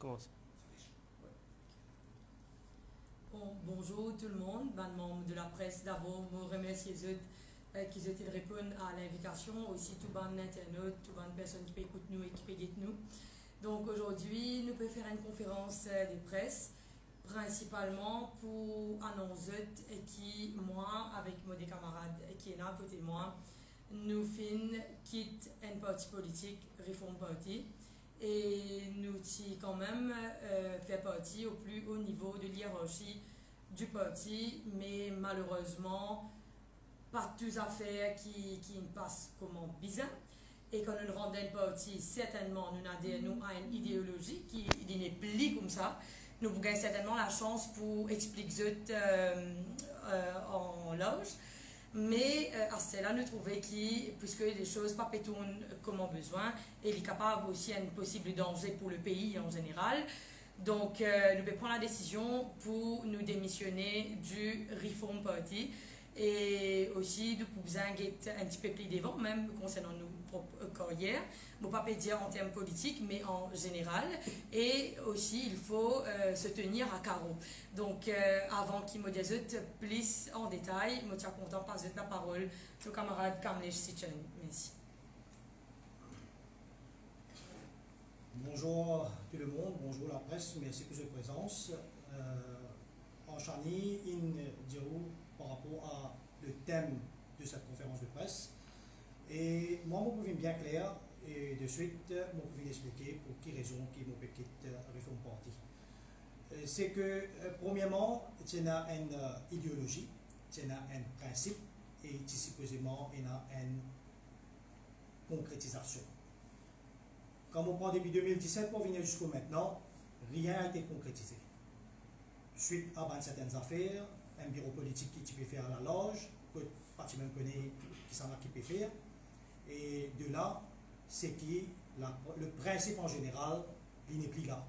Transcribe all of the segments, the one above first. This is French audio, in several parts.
commence. Bon, bonjour tout le monde, ben, membres de la presse. D'abord, je remercie les autres qui ont répondu à l'invitation, aussi tout le monde internautes, tout le monde personnes qui écoutent nous et qui payent nous. Donc aujourd'hui, nous pouvons faire une conférence de presse, principalement pour annoncer qui, moi, avec mes camarades qui est là à côté de moi, nous fin quitte un parti politique, Reform Party, et nous quand même fait partie au plus haut niveau de l'hiérarchie du parti, mais malheureusement, pas toutes affaires qui passent comme bizarre. Et quand nous rendons le parti, certainement, nous avons une idéologie qui n'est plus comme ça. Nous avons certainement la chance pour expliquer en loge. Mais à cela, nous trouvons que, puisque les choses pas pétournent comme on a besoin, et il est capable aussi un possible danger pour le pays en général. Donc, nous devons prendre la décision pour nous démissionner du Reform Party. Et aussi, nous pouvons être un petit peu plus devant, même concernant nos propres carrières. Je ne peux pas dire en termes politiques, mais en général. Et aussi, il faut se tenir à carreau. Donc, avant qu'il me dise plus en détail, je suis content de passer la parole au camarade Kamlesh Sitchen. Merci. Bonjour tout le monde, bonjour la presse, merci pour votre présence. En Chani, in Diro, par rapport à le thème de cette conférence de presse. Et moi, je pouvais bien clair, et de suite, je pouvais expliquer pour quelle raison qui me quitte Reform Party. C'est que, premièrement, il y a une idéologie, il y a un principe, et supposément, il y a une concrétisation. Quand on prend depuis 2017 pour venir jusqu'au maintenant, rien n'a été concrétisé. Suite à certaines affaires, un bureau politique qui peut faire la loge, que parti même connaît qui s'en a qui peut faire. Et de là, c'est que le principe en général, il n'est plus là.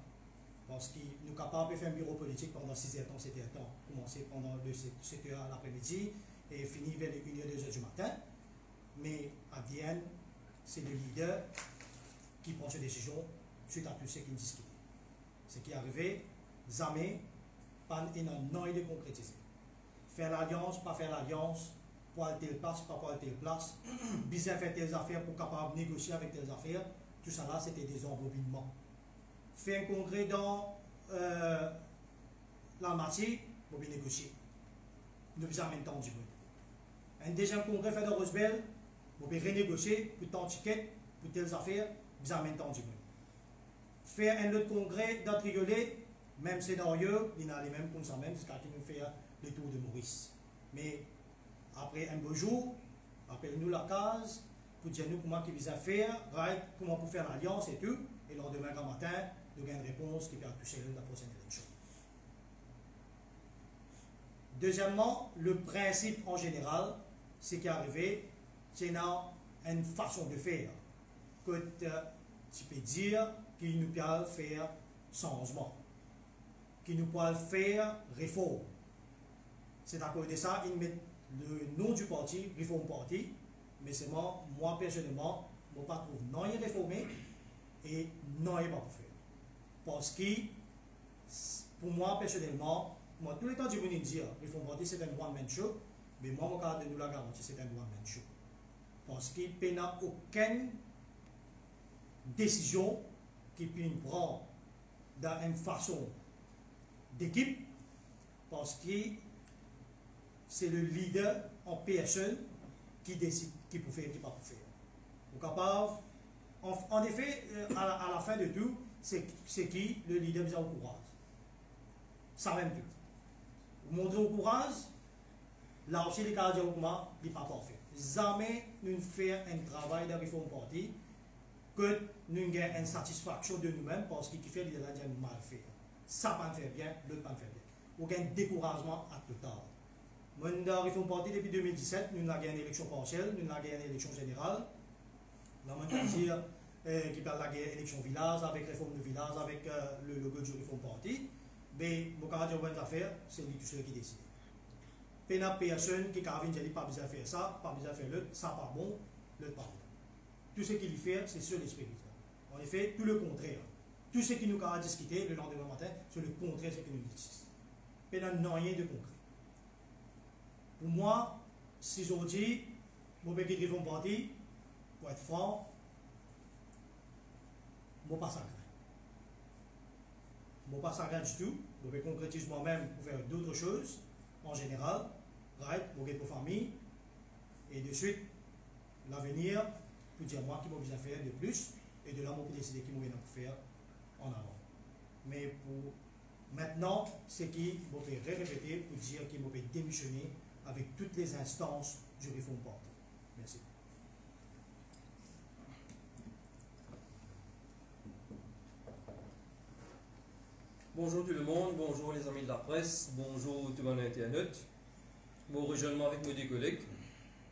Parce que nous sommes capables de faire un bureau politique pendant 6 heures, 7 heures, commencer pendant 7 heures l'après-midi et finir vers 1h, 2h du matin. Mais à Vienne, c'est le leader qui prend ses décisions suite à tout ce qui est discuté. Ce qui est arrivé, jamais, pas non il est concrétisé. Faire l'alliance, pas faire l'alliance, pour aller telle place, pas pour aller telle place, bien faire telles affaires pour capable négocier avec telles affaires, tout ça là c'était des embobinements. Faire un congrès dans la matière, pour bien négocier. Nous avons en même temps du monde. Un deuxième congrès fait dans Rosebel, pour bien renégocier, pour tant de tickets, pour telles affaires, vous en même temps du monde. Faire un autre congrès dans Triolet, même scénario, il y a les mêmes comme ça même, jusqu'à ce qu'il nous fait le tour de Maurice. Mais après un beau jour, appelle-nous la case, pour dire nous comment il va faire, right, comment pour faire l'alliance et tout, et le lendemain matin, nous avons une réponse qui peut toucher la prochaine élection. Deuxièmement, le principe en général, c'est qui est arrivé, c'est une façon de faire. Que tu peux dire qu'il nous peut faire changement, qu'il nous peut faire réforme. C'est à cause de ça, ils mettent le nom du parti, Reform Party, mais c'est moi personnellement, je ne trouve non y réformé et non y pas pour faire. Parce que, pour moi personnellement, moi tout le temps je venais dire, Reform Party c'est un one-man show, mais moi, mon cas de nous la garantie, c'est un one-man show. Parce qu'il n'y a aucune décision qui peut prendre dans une façon d'équipe, parce que c'est le leader en personne qui décide qui peut faire et qui ne peut pas faire. Donc, capable, en effet, à la fin de tout, c'est qui le leader qui a au courage. Ça même tout. Vous montrez au courage, là aussi les cadres de moi, il n'est pas parfait. Jamais nous faisons un travail de Reform Party que nous avons une satisfaction de nous-mêmes parce qu'il fait les gens mal faire. Ça ne fait bien, l'autre ne fait bien. Aucun découragement à total. Nous avons Reform Party depuis 2017, nous avons gagné une élection partielle, nous avons gagné une élection générale. Nous avons dire qui parle de l'élection village, avec réforme de village, avec le logo du Reform Party. Mais mon caractère de bonnes affaires, c'est lui tout seul qui décide. Il n'y a personne qui a dit pas besoin de faire ça, pas besoin de faire l'autre, ça pas bon, l'autre pas bon. Tout ce qu'il fait, c'est sur l'esprit. En effet, tout le contraire. tout ce qui nous a discuté le lendemain matin, c'est le contraire de ce que nous disons. Mais il n'y a rien de concret. Pour moi, si je dis, mon petit réforme parti, pour être franc, je ne pas sacré. Je ne pas sacré du tout. Je vais concrétiser moi-même pour faire d'autres choses, en général, right, pour pour famille, et de suite, l'avenir, pour dire moi qui m'a besoin de faire de plus, et de là, je peux décider qui m'a besoin de faire en avant. Mais pour maintenant, c'est qui je peux répéter pour dire qu'il m'a démissionner avec toutes les instances du Reform Party. Merci. Bonjour tout le monde, bonjour les amis de la presse, bonjour tout le monde internet. Bon rejoindre avec mes collègues.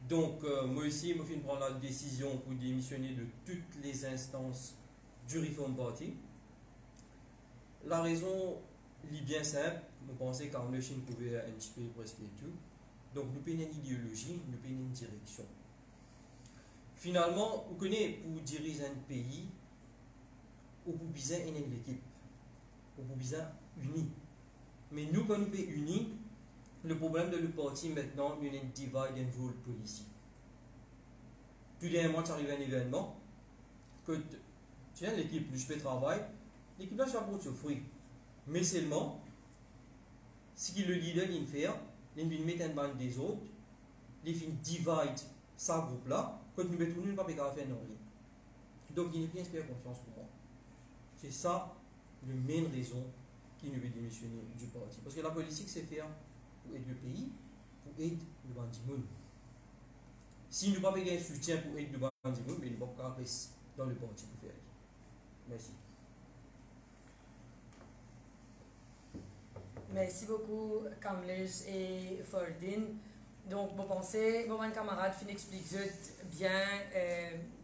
Donc moi ici, je viens prendre la décision pour démissionner de toutes les instances du Reform Party. La raison est bien simple, je pense qu'en le Chine pouvait anticiper presque tout. Donc nous payons une idéologie, nous payons une direction. Finalement, vous connaissez pour diriger un pays, vous pouvez besoin d'une équipe, vous pouvez besoin unis. Mais nous, quand nous sommes unis, le problème de le parti maintenant, il y a une divide and rule policy. Tout dernièrement, tu arrives à un événement, que tu as l'équipe, je fais travail, l'équipe là, ça va souffrir. Mais seulement, ce que le leader vient faire, il vient mettre une bande des autres, il vient divide sa groupe là, quand nous mettons nous, ne pas faire rien. Donc, il n'y a pas inspiré confiance pour moi. C'est ça, la main raison qui nous veut démissionner du parti. Parce que la politique, c'est faire pour aider le pays, pour aider le bandimoun. Si nous ne pas un soutien pour aider le bandimoun, mais nous ne pouvons pas rester dans le parti pour faire. Merci. Merci beaucoup, Kamlesh et Fordin. Donc, vous pensez, mon camarade fin explique bien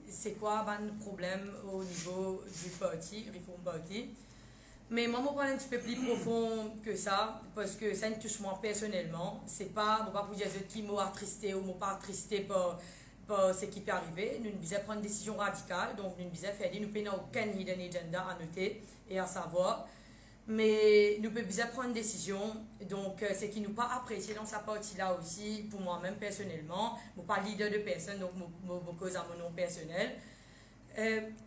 c'est quoi le problème au niveau du parti, Reform Party. Mais moi, je vais un petit peu plus profond que ça, parce que ça me touche moi personnellement. C'est pas pour dire qui m'a attristé ou m'a pas attristé par ce qui peut arriver. Nous devons prendre une décision radicale, donc nous devons faire nous n'avons aucun hidden agenda à noter et à savoir. Mais nous devons prendre une décision, donc c'est qui nous pas apprécié dans sa partie-là aussi, pour moi-même personnellement. Je ne suis pas leader de personne, donc je cause à mon nom personnel.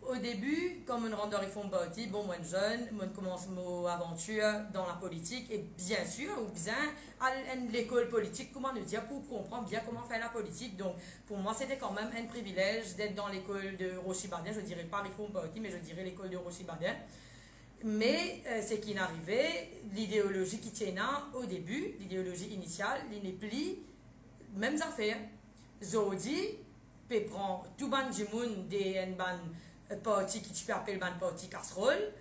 Au début, quand je rentre dans Reform Party, bon, moi jeune, je commence mon aventure dans la politique et bien sûr, ou bien à l'école politique, comment nous dire, pour comprendre bien comment faire la politique. Donc, pour moi, c'était quand même un privilège d'être dans l'école de Rochi-Baden. Je ne dirais pas Reform Party, mais je dirais l'école de Rochi-Baden. Mais ce qui n'arrivait, l'idéologie qui tient au début, l'idéologie initiale, il n'est plus mêmes affaires. Zodi, peut prendre tout ban jimoun des parti qui tu appelle ban parti casserole,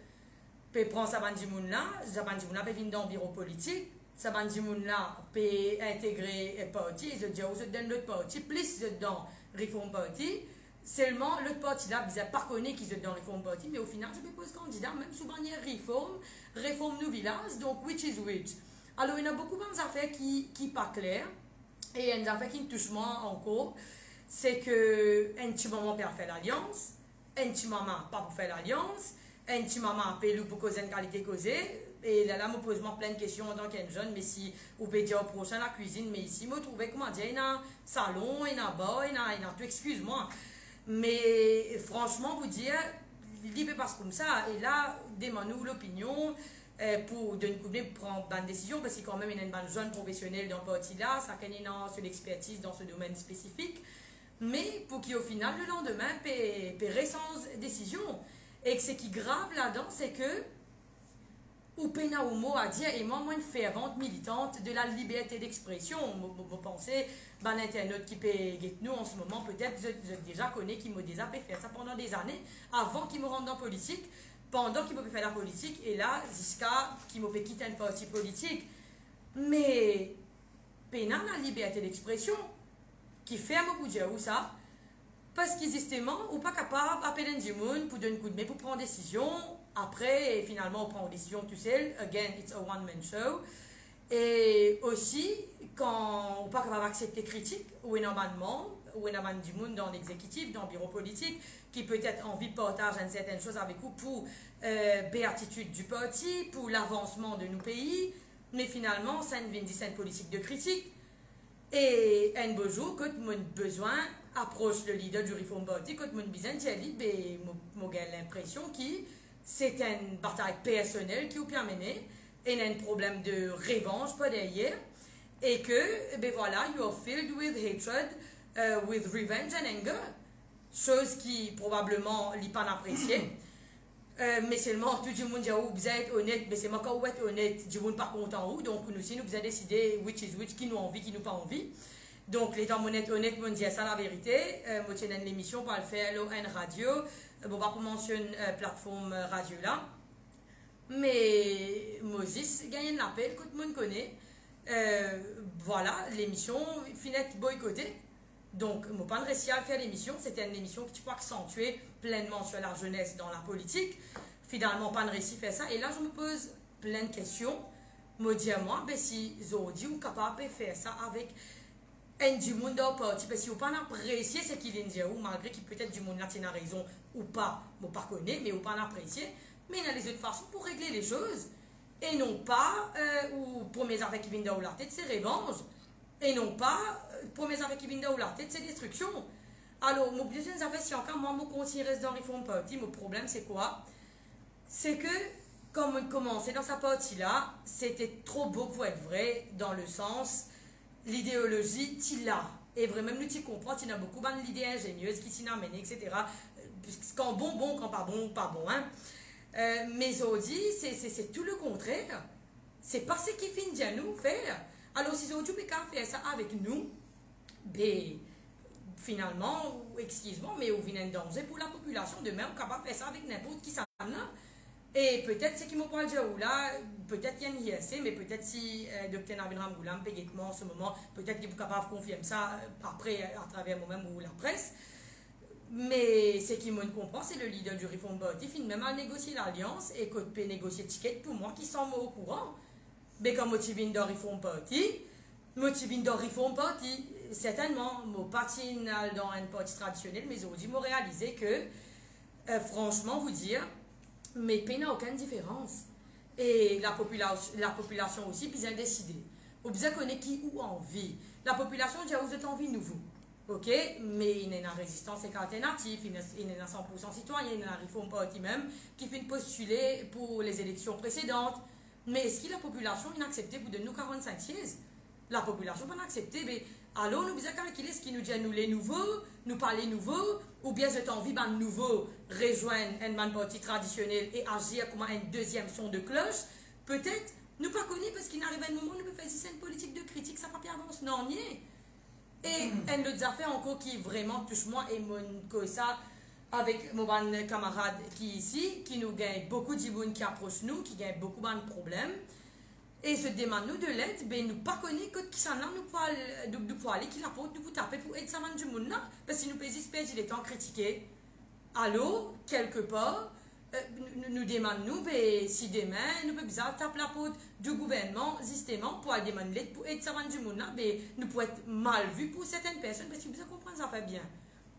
peut prendre sa ban jimoun là peut venir dans le bureau politique, sa ban jimoun là peut intégrer un parti, ils disent vous êtes dans l'autre parti, plus dans Reform Party. Seulement, l'autre parti là, ils ne pas connaît qu'ils sont dans Reform Party, mais au final, je propose candidat, même sous bannière Reform New Village, donc which is which. Alors, il y a beaucoup d'affaires qui ne sont pas claires, et il y a des affaires qui me touchent moins encore. C'est que un petit moment peut faire l'alliance, un petit moment pas pour faire l'alliance, un petit moment peut pour causer une qualité causée. Et là, je me pose plein de questions en tant qu'un jeune, mais si vous pouvez dire au prochain la cuisine, mais ici, je me trouve, comment dire, il y a un salon, il y a un bar, il y a tout, excuse-moi. Mais franchement, vous dire, il peut pas comme ça. Et là, demandez-nous l'opinion pour prendre une décision, parce qu'il quand même il y a une bonne jeune professionnelle dans le parti là, ça connaît sur l'expertise dans ce domaine spécifique. Mais pour qu'au final, le lendemain, paierait sans décision. Et ce qui est grave là-dedans, c'est que ou pena ou mot à dire, et moi, une fervente militante de la liberté d'expression. Vous pensez, l'internet qui paye nous en ce moment, peut-être vous déjà connaissez qui m'a déjà fait ça pendant des années, avant qu'il me rentre dans la politique, pendant qu'il m'a fait la politique, et là, jusqu'à qu'il m'a fait quitter un parti politique. Mais, pena la liberté d'expression, qui fait un mot pour dire où ça, parce qu'existement, ou pas capable d'appeler un monde pour donner un coup de main, pour prendre une décision. Après, finalement, on prend une décision tout seul. Again, it's a one-man show. Et aussi, quand on n'est pas capable d'accepter critique ou un amendement, ou un du monde dans l'exécutif, dans le bureau politique, qui peut-être envie de partager certaines choses avec vous pour béatitude du parti, pour l'avancement de nos pays, mais finalement, ça ne vient d'une politique de critique. Et un beau jour, quand mon besoin approche le leader du Reform Party, quand mon besoin, j'ai l'impression que c'est une bataille personnelle qui vous permet, et il y a un problème de revanche pas derrière, et que, ben voilà, you are filled with hatred, with revenge and anger, chose qui probablement n'est pas appréciée. Mais seulement tout le monde dit oh, vous êtes honnête, mais c'est moi quand vous êtes honnête, du monde pas content où, donc nous aussi nous avons décidé which is which, qui nous envie, qui nous pas envie. Donc l'étant honnête, moi dis ça la vérité, moi tiens l'émission pour le faire l'ON Radio, bon pas pour mentionner plateforme radio là, mais Moses gagne un appel que tout le monde connaît, voilà l'émission finette boycottée. Donc, je n'ai pas réussi à faire l'émission. C'était une émission qui peut accentuer pleinement sur la jeunesse dans la politique. Finalement, pas réussi à faire ça. Et là, je me pose plein de questions. Me dire, moi, ben, si Zodi ou capable de faire ça avec un du monde dans le parti, ben, si vous pas apprécié ce qu'il vient de dire, ou malgré qu'il peut-être du monde là, a raison ou pas, je ne connais pas, mais vous pas apprécié. Mais il y a les autres façons pour régler les choses. Et non pas, ou pour mes affaires qui viennent dans la tête, c'est revanche. Et non pas, pour mes affaires qui viennent dans la tête, c'est destruction. Alors, mon deuxième affaire, si encore moi, mon conseiller reste dans Reform Party, mon problème, c'est quoi? C'est que, comme on commençait dans sa partie-là, c'était trop beau pour être vrai, dans le sens, l'idéologie, tu l'as. Et vraiment, nous, tu comprends, tu as beaucoup d'idées ingénieuses qui t'y amènent, etc. Quand bon, quand pas bon, pas bon. Hein? Mais Zodi, c'est tout le contraire. C'est pas ce qui finit à nous faire. Alors, si Zodi peut faire ça avec nous, ben, finalement, excuse-moi, mais on vient un danger pour la population. Demain, on est capable de faire ça avec n'importe qui ça là. Et peut-être, ce qui m'a pas dit là, peut-être qu'il y a une ISC, mais peut-être si Dr Nabil Ramgoulam paye en ce moment, peut-être qu'il est capable de confirmer ça après à travers moi-même ou la presse. Mais ce qui me comprend, c'est le leader du Reform Party finit même à négocier l'alliance et qu'on peut négocier le ticket pour moi qui sont au courant. Mais quand je viens dans Reform Party, certainement, je patine dans un parti traditionnel, mais aujourd'hui, je réalisé que, franchement, vous dire, mes pays n'ont aucune différence. Et la population aussi, bien décider. Ou bien connaître qui ou envie. La population dit, vous êtes envie nouveau. Ok, mais il y a une résistance alternative, il y a 100% citoyen, il y a un Reform Party même qui fait postuler pour les élections précédentes. Mais est-ce que la population a accepté pour de nous 45 sièges? La population n'a pas accepté. Mais alors, nous avons calculé ce qui nous dit nous les nouveaux, nous parler nouveaux, ou bien cette envie de nouveau rejoindre un parti traditionnel et agir comme un deuxième son de cloche. Peut-être, nous pas connus parce qu'il arrive un moment où nous pouvons faire une politique de critique, ça ne va pas avancer, non, nie. Et une autre affaire encore qui vraiment touche moi et mon ça avec mon camarade qui est ici, qui nous gagne beaucoup de gens qui approchent nous, qui gagne beaucoup de problèmes. Et se demande nous de l'aide, ben nous pas connaître que qui s'en a, nous pour aller, qui la porte, nous pour taper pour aider ça du monde là. Parce que nous pouvons espérer il est temps critiquer. Alors, quelque part, nous demandons nous, ben si demain, nous pouvons taper la porte du gouvernement, justement, pour aller demander l'aide pour aider ça du monde là, ben nous pouvons être mal vus pour certaines personnes, parce que vous comprenez ça fait bien.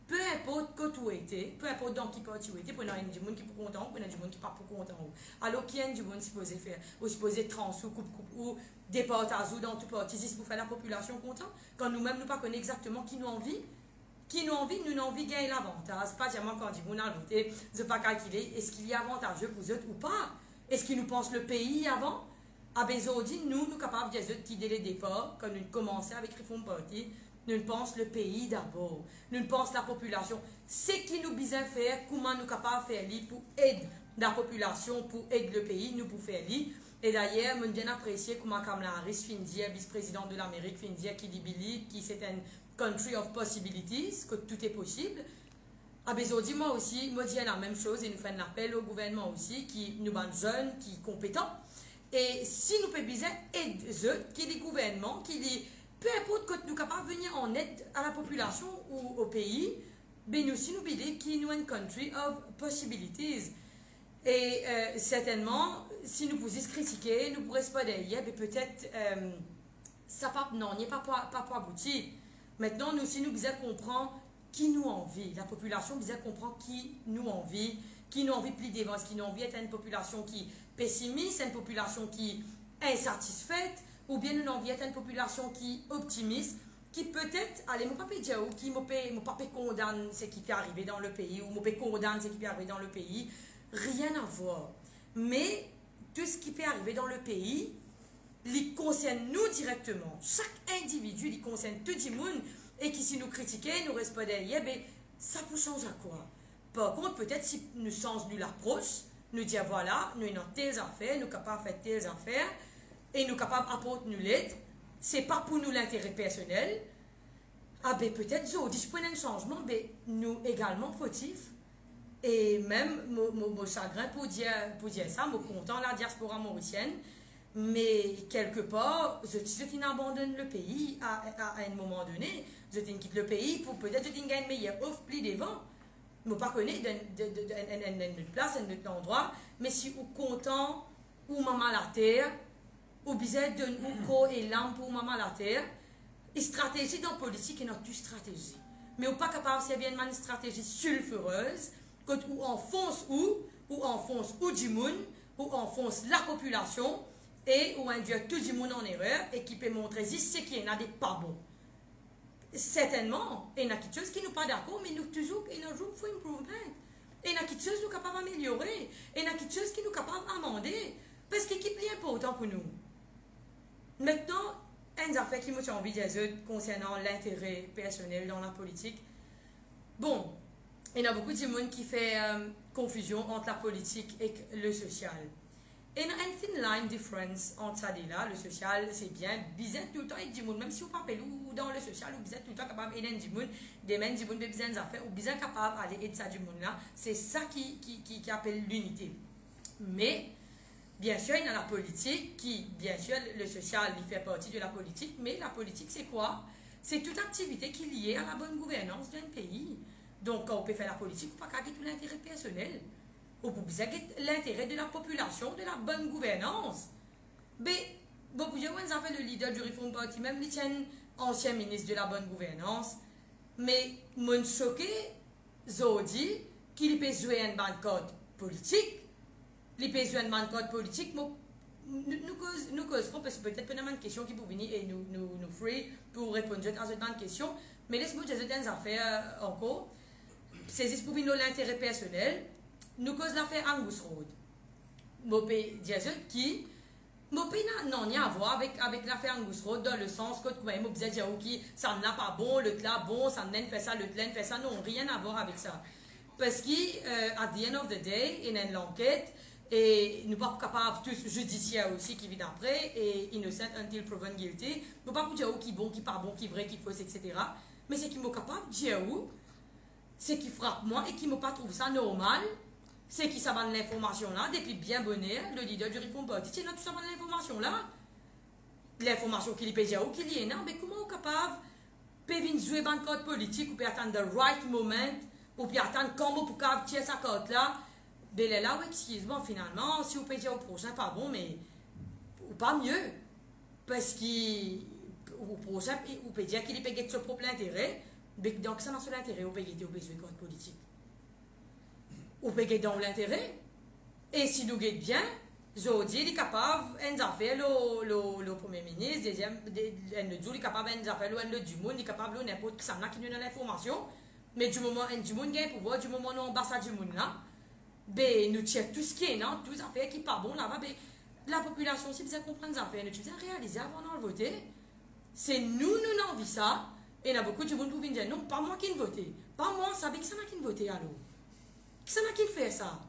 Peu importe que tu étais, peu importe dans qui parti tu étais, pour il y a du monde qui est pour content, pour il y a du monde qui n'est pas pour content. Alors, qui est du monde supposé faire? Ou supposé trans ou coupe ou départage ou dans tout parti, c'est pour faire la population content? Quand nous-mêmes, nous ne connaissons pas exactement qui nous envie. Qui nous envie, nous envie de gagner l'avantage. Pas seulement quand du monde a voté, je ne pas calculer est-ce qu'il y a avantageux pour eux ou pas? Est-ce qu'ils nous pensent le pays avant? À Bézodi, nous sommes capables de dire qui dès le départ, quand nous commençons avec Reform Party, nous pensons le pays d'abord. Nous pensons la population. Ce qui nous besoin faire, comment nous sommes capables de faire pour aider la population, pour aider le pays, nous pour faire. Et d'ailleurs, je bien apprécié comment Kamala Harris, vice-président de l'Amérique, qui dit Billy, qui c'est un country of possibilities, que tout est possible. À Bézodi, moi aussi, moi dis la même chose et nous faisons un appel au gouvernement aussi, qui nous rend jeunes, qui sont compétents. Et si nous pouvons bien aider eux, qui dit gouvernement, qui dit peu importe que nous sommes capables de venir en aide à la population ou au pays, mais nous aussi nous disons qu'il y a une country of possibilities. Et certainement, si nous pouvions critiquer, nous pourrions pas derrière, mais peut-être ça n'est pas pour aboutir. Maintenant, nous aussi, nous besoin comprendre qui nous envie. La population besoin comprendre qui nous envie de plier devant, qui nous envie d'être une population qui pessimiste, une population qui est insatisfaite, ou bien nous envie d'être une population qui optimiste, qui peut-être, allez, mon papa dit qui mon papa condamne ce qui peut arriver dans le pays, ou mon papa condamne ce qui peut arriver dans le pays, rien à voir. Mais tout ce qui peut arriver dans le pays, il concerne nous directement. Chaque individu, il concerne tout le monde, et qui si nous critiquons, nous restons pas derrière, ben, ça peut changer à quoi? Par contre, peut-être si nous changeons l'approche, nous disons voilà, nous avons telles affaires, nous sommes capables de faire telles affaires, et nous sommes capables d'apporter nous l'aide, c'est pas pour nous l'intérêt personnel, ah ben peut-être, je prends un changement, ben nous également fautifs, et même, mon chagrin pour dire ça, mon content la diaspora mauricienne, mais quelque part, je abandonne le pays à un moment donné, je quitte le pays pour peut-être je gagne meilleur offre plus devant. Je ne pas connaître une place, un endroit, mais si vous content ou maman la terre, ou besoin de nous et l'âme pour maman la terre, et stratégie dans la politique est notre stratégie. Mais vous pas capable de bien une stratégie sulfureuse, quand on enfonce ou du monde, ou enfonce la population, et on induit tout le monde en erreur, et qui peut montrer ce qui est des pas bon. Certainement, il y a quelque chose qui nous pas d'accord, mais nous toujours, il y a toujours for improvement. Il y a quelque chose qui nous capable d'améliorer, il y a quelque chose qui nous capable d'amender, parce que c'est plus important pour nous. Maintenant, une affaire qui m'a envie de dire concernant l'intérêt personnel dans la politique. Bon, il y a beaucoup de monde qui fait confusion entre la politique et le social. Il y a une thin line difference entre ça et là. Le social, c'est bien. Bizarre tout le temps avec du monde. Même si vous parlez ou dans le social, ou bizarre tout le temps capable d'aider du monde, des mêmes du monde, des bizarres affaires, ou bizarre capable d'aller aider ça du monde là. C'est ça qui appelle l'unité. Mais, bien sûr, il y a la politique qui, bien sûr, le social, il fait partie de la politique. Mais la politique, c'est quoi? C'est toute activité qui est liée à la bonne gouvernance d'un pays. Donc, quand on peut faire la politique, on ne peut pas tout l'intérêt personnel. Ou pour l'intérêt de la population, de la bonne gouvernance. Mais, beaucoup de gens ont fait le leader du Reform Party, même les ancien ministre de la bonne gouvernance. Mais, mon choqué, Zodi, qu'il peut jouer un banquet politique, il peut jouer un banquet politique, nous causerons, parce que peut-être qu'on a une question qui peut venir et nous free pour répondre à cette question. Mais laisse-moi dire des affaires encore. C'est juste pour venir l'intérêt personnel. Nous causons l'affaire Angus Road. Mon pays qui n'a rien à voir avec l'affaire Angus Road dans le sens que moi disais qui ça n'a pas bon, le là bon, ça n'a fait ça, le là fait ça, non, rien à voir avec ça. Parce que at the end of the day, il y a une enquête et nous ne sommes pas capables tous judiciaires aussi qui vient après et innocent until proven guilty. Nous ne sommes pas dire qui bon, qui pas bon, qui vrai, qui faux, etc. Mais c'est qui m'ont capable de dire c'est qui frappe moi et qui ne pas trouvé ça normal. C'est qui ça va de l'information là, depuis bien bonnet, le leader du Reform Party, c'est tout ça va de l'information là. L'information qu'il y a ou qu'il y a, mais comment on est capable de jouer dans le code politique ou peut attendre le right moment, ou peut attendre comment pour tirer sa cote là, ben là, excuse-moi, finalement, si vous pouvez dire au prochain, pas bon, mais ou pas mieux. Parce qu'au prochain, vous pouvez dire qu'il peut gagner son propre intérêt, mais donc ça n'a pas l'intérêt, vous pouvez gagner au besoin de code politique. Ou peut gagner dans l'intérêt. Et si nous gagnons bien, Jodi est capable de faire le Premier ministre, deuxième, il est capable de faire le Dumont, il est capable de n'importe qui s'en a qui nous donne l'information. Mais du moment où Dumont gagne pouvoir, du moment où l'ambassade du monde là, ben nous checkons tout ce qui est non, toutes les affaires qui ne sont pas bon là-bas, ben la population aussi besoin comprendre les affaires, nous devons réaliser avant de voter. C'est nous n'envie ça, et il y a beaucoup de monde qui dire non, pas moi qui ne vote, pas moi, ça veut que ça n'a qui ne vote alors. Ça n'a qui fait ça.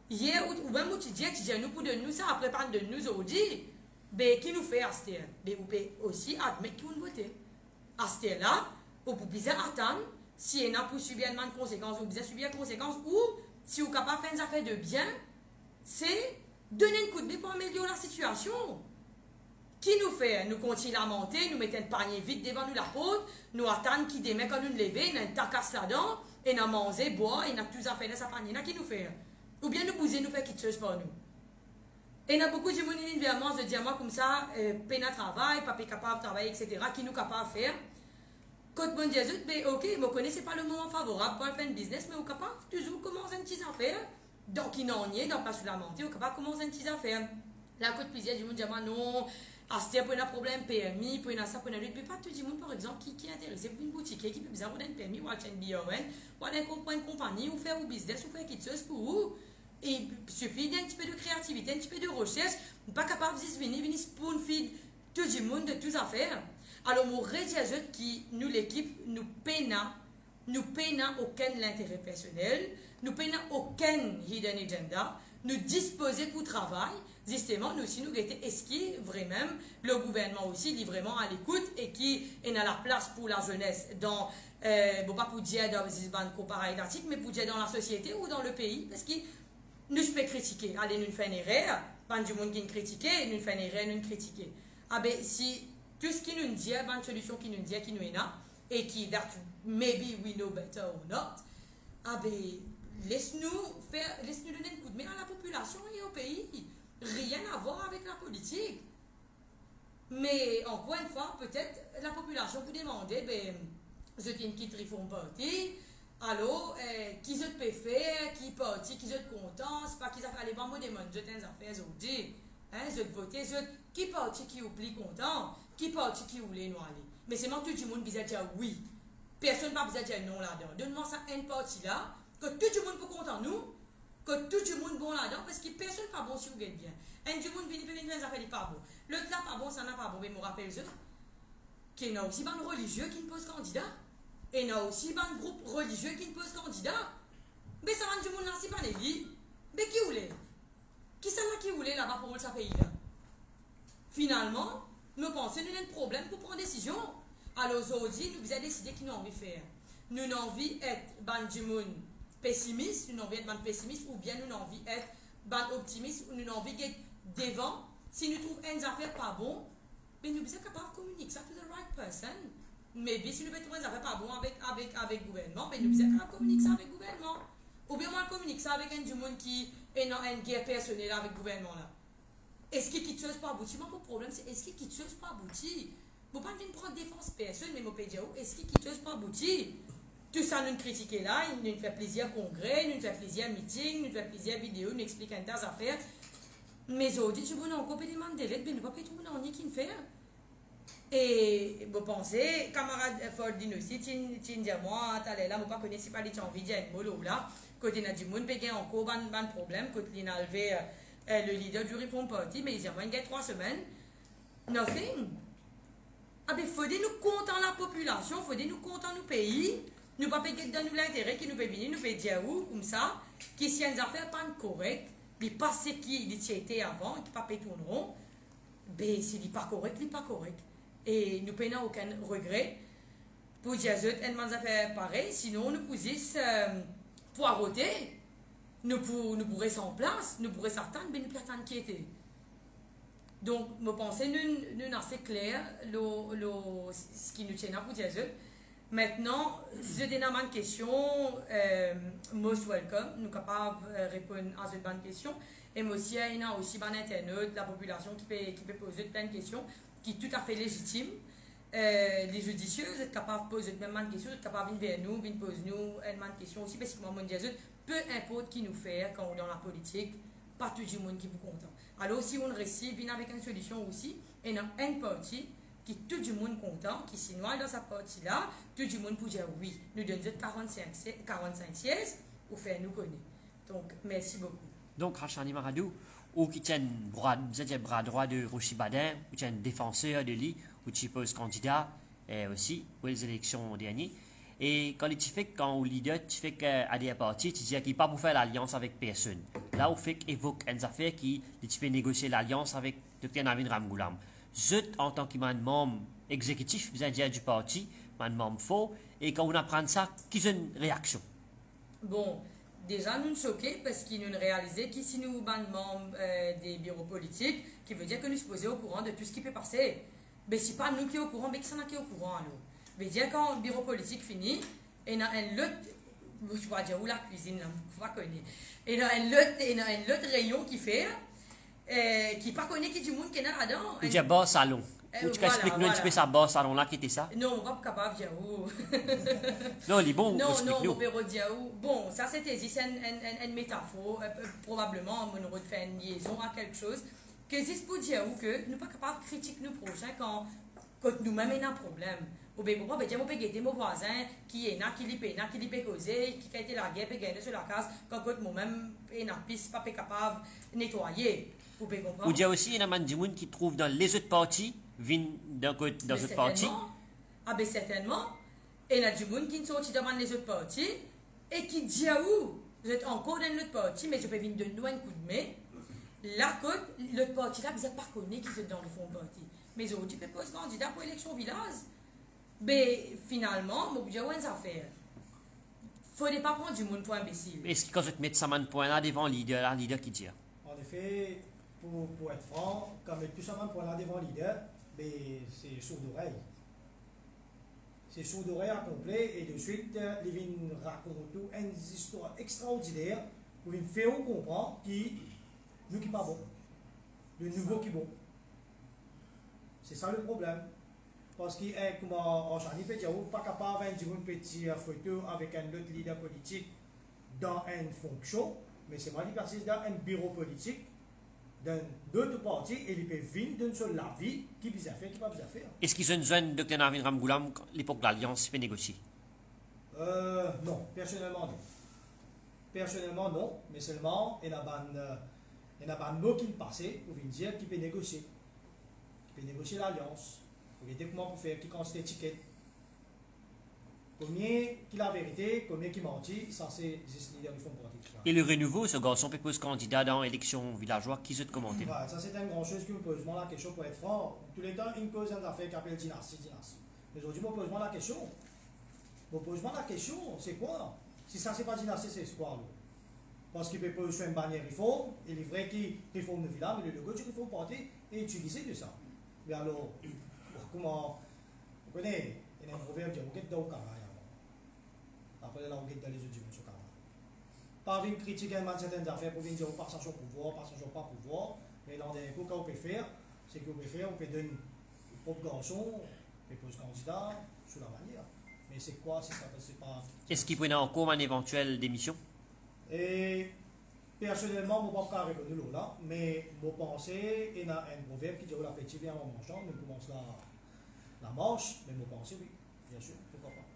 Hier, ou même tu dis nous pour de nous ça, après parler de nous aujourd'hui, ben qui nous fait à ce ben vous pouvez aussi admettre qu'on vote. À ce là, vous pouvez attendre si il y a pour subir une conséquence, vous pouvez subir une conséquence, ou si vous êtes capable de faire une affaire de bien, c'est donner un coup de pied pour améliorer la situation. Qui nous fait? Nous continuons à monter, nous mettons un panier vide devant nous la porte, nous attendons qui démet quand nous lever, nous avons un tacasse là-dedans, et nous manger, boire, et nous avons tout ça fait dans sa panier là, qui nous fait? Ou bien nous bouger, nous faire quelque chose pour nous. Et il y a beaucoup de gens qui se disent, moi comme ça, peine à travail, pas capable de travailler, etc., qui nous capable de faire. Quand on dit, mais ok, je ne connaissez pas le moment favorable pour faire un business, mais on est capable toujours commencer une petite affaire. Donc, il n'en est, donc pas sur la montée, on est capable de commencer une petite affaire. Là, quand plusieurs du monde disent, non, c'était pour un problème PMI, pour un ça, pour un autre, mais pas tout le monde, par exemple, qui est intéressé pour une boutique, qui peut besoin d'un PMI, ou un BON, ou une compagnie, ou faire un business, ou faire quelque chose pour vous. Et il suffit d'un petit peu de créativité, un petit peu de recherche, pas capable de venir spoon feed tout le monde de toutes affaires. Alors, mon rédiateur qui, nous, l'équipe, nous peine aucun l'intérêt personnel, nous peine aucun hidden agenda, nous disposer pour travail, justement, nous aussi, nous étions esquis, vraiment, le gouvernement aussi, il est vraiment à l'écoute et qui est à la place pour la jeunesse, dans, bon, pas pour dire dans les comparatifs, mais pour dire dans la société ou dans le pays, parce que nous je peux critiquer, allez, nous faisons une erreur, pas du monde qui nous critique, nous faisons une erreur, nous critiquer. Ah ben, si tout ce qui nous dit, une solution qui nous dit, qui nous est là, et qui, that maybe we know better or not, ah ben, laisse-nous donner un coup de main à la population et au pays. Rien à voir avec la politique. Mais, encore une fois, peut-être la population vous demandez, ben, vous êtes une petite réforme partie, alors, qui se peut faire, qui parti, qui se content, c'est pas qu'ils ont fait les bons mots des mondes, vous êtes des affaires aujourd'hui. Hein, vous êtes voté, qui parti qui oublie content, qui parti qui voulait nous aller. Mais c'est moi tout le monde qui a dit oui. Personne n'a pas dit non là-dedans. Donne-moi ça une partie là, que tout le monde peut content nous, que tout le monde bon là-dedans, parce que personne n'est pas bon si vous êtes bien. Un du monde vient faire des affaires pas bon. L'autre là pas bon, ça n'a pas bon. Mais je me rappelle qu'il y a aussi des religieux qui ne posent candidat. Et il y a aussi des groupes religieux qui ne posent candidat. Mais ça va du monde là, c'est pas les vies. Mais qui voulait? Qui ça qui voulait là-bas pour ce pays-là? Finalement, nous pensons qu'il y a un problème pour prendre une décision. Alors aujourd'hui, nous avons décidé qu'il nous envie de faire. Nous avons envie d'être du monde pessimiste, nous avons envie d'être pessimiste, ou bien nous avons envie d'être optimiste, ou nous avons envie d'être devant. Si nous trouvons une affaire pas bon, mais nous sommes capables de communiquer ça to the right person. Mais si nous trouvons une affaire pas bon avec le gouvernement, mais nous sommes capables de communiquer ça avec le gouvernement. Ou bien moi, communique ça avec un du monde qui est dans une guerre personnelle avec le gouvernement là. Est-ce qu'il quitte chose pas abouti? Mon problème c'est est-ce qu'il quitte chose pas abouti? Vous ne pouvez pas prendre défense personne, mais je peux dire est-ce qu'il quitte chose pas abouti? Tout ça nous critiquer là, il nous fait plaisir congrès, nous fait plaisir meeting, nous fait plaisir vidéo, nous explique un tas d'affaires. Mais aujourd'hui, je vous encore des demandes de l'aide, mais nous ne pouvons pas trouver dans qui ne faire. Et vous pensez, camarade Fordin aussi, tu dis moi, tu es là, vous ne connaissez pas les envie de dire un mot là, côté du monde, il y a encore un problème, côté il a levé le leader du Reform Party, mais il y a 3 semaines, nothing. Ah ben, il faut nous compter la population, il faut nous compter nos pays, nous ne pouvons pas donner l'intérêt qui nous peut venir, nous peut dire où, comme ça, qui si une affaire pas correcte, il passe qui il était avant, qui ne pas tourneront, ben s'il n'est pas correct, il n'est pas correct. Et nous n'avons aucun regret pour dire que nous avons fait pareil, sinon nous pouvons poireauter, nous pourrions rester en place, nous pourrions s'attendre, mais nous perdons inquiéter. Donc, je pense que nous sommes assez clairs ce qui nous tient à pour dire ça. Maintenant, si vous avez une question, most welcome, nous sommes capables de répondre à cette bonne question. Et moi aussi, il y a aussi sur Internet la population qui peut poser plein de questions qui est tout à fait légitime. Les judicieux, vous êtes capables de poser même une question, vous êtes capables de venir vers nous, venir poser nous une question aussi, parce que moi, je dis, peu importe qui nous fait quand on est dans la politique, pas tout le monde qui vous content. Alors, si on réussit, venir avec une solution aussi, et dans une partie qui tout le monde content, qui s'y noie dans sa partie-là, tout le monde peut dire oui, nous donnons 45 sièges, ou faire nous connaître. Donc, merci beaucoup. Donc, Rachani Maradou, ou qui tient bras droit de Rochi Badin, ou tient défenseur de lui, ou qui pose candidat aussi pour les élections dernières. Et quand tu fais, quand au leader, tu fais qu'à des partis, tu dis qu'il n'est pas pour faire l'alliance avec personne. Là, on fait évoque une affaire qui tu peux négocier l'alliance avec Dr. Navin Ramgoolam. Je, en tant que membre exécutif, vous dire du parti, membre faux, et quand on apprend ça, qui a une réaction? Bon. Déjà, nous sommes choqués parce qu'ils nous réalisé qu'ici nous sommes membres des bureaux politiques, qui veut dire que nous sommes au courant de tout ce qui peut passer. Mais ce n'est pas nous qui sommes au courant, mais qui sont qui est au courant. Alors. Ça veut dire quand le bureau politique finit, il y a un lot, je ne vais pas dire où la cuisine, je ne pas connaître. Il y a un lot rayon qui fait, qui ne connaît qui du monde qui est là-dedans. Il y a un salon. Ou tu expliques-nous un petit peu ça bas salon-là qui était ça? Non, on va pas capable de dire où. Non, il est bon, Non, explique-nous. on peut dire où. Bon, ça c'était une métaphore, probablement, on aurait fait une liaison à quelque chose. Que c'est pour dire où que nous ne sommes pas capables de critiquer nos prochains quand nous-mêmes on a un problème. Ou bien, on peut dire, on peut guetter mon voisin qui est là, qui lui causé, qui a été la guerre, qui a gagné sur la case, quand moi-même, on n'a pas capable de nettoyer. Ou dire aussi, il y a des gens qui trouvent dans les autres parties, viennent dans autres parties. Ah ben certainement. Et il y a des gens qui sont sortis dans les autres parties et qui disent où vous êtes encore dans l'autre partie, mais je peux venir de nous un coup de main. La côte, l'autre partie là, vous n'êtes pas connus qui sont dans le fond parti. Mais aujourd'hui, tu peux poser candidat pour l'élection village. Mais finalement, je vais dire, une affaire. Il ne faut pas prendre du monde pour imbécile. Est-ce que quand je te mets ça point là devant le leader qui dit? En effet, pour être franc, quand mettre tout ça point là devant le leader, c'est sourd d'oreille. C'est sourd d'oreille à complet et de suite, ils viennent raconter une histoire extraordinaire pour nous faire comprendre qui nous qui pas bon, le nouveau qui bon. C'est ça le problème. Parce qu'il est comme en Chani Pétiaou, pas capable de dire une petite photo avec un autre leader politique dans une fonction, mais c'est moi qui persiste dans un bureau politique, dans d'autres partis, et il peut venir d'une seule la vie qui peut faire, qui pas besoin faire. Est-ce qu'ils ont besoin de Dr Navin Ramgoulam l'époque de l'Alliance peut négocier? Non, personnellement non. Personnellement non, mais seulement il y a un mot qui passé pour venir dire qu'il peut négocier. Il peut négocier l'Alliance. Vous voyez comment pour faire, qui constate étiquette. Combien qui la vérité, combien qui mentit, ça c'est les leaders du fond politique. Et le renouveau, ce garçon peut poser candidat dans l'élection villageoise, qui se commenter? Ouais, ça c'est une grande chose qui me pose moi la question pour être franc. Tous les temps, une cause d'affaires qui appelle dynastie. Mais aujourd'hui, je pose moi la question. Je pose moi la question, c'est quoi? Si ça c'est pas dynastie, c'est quoi là? Parce qu'il peut poser sur une bannière réforme, et les vrais qui réforment le village, mais le logo du réforme parti est utilisé de ça. Mais alors, comment, vous connaissez, il y a un proverbe qui dit, on guette dans le carré. Après, là, on guette dans les autres dimensions carré. Pas venir critiquer certaines affaires pour venir dire, on passe à son pouvoir, passe à son pas pouvoir. Mais dans des cas, qu'on peut faire, c'est qu'on peut faire, on peut donner le propre garçon, on peut poser candidat sur la manière. Mais c'est quoi, si ça c'est pas. Est-ce qu'il peut y avoir encore une éventuelle démission? Et personnellement, je ne peux pas répondre là, mais je pense qu'il y a un proverbe qui dit que l'appétit vient en mangeant, nous commençons la marche, mais je pense oui, bien sûr, pourquoi pas.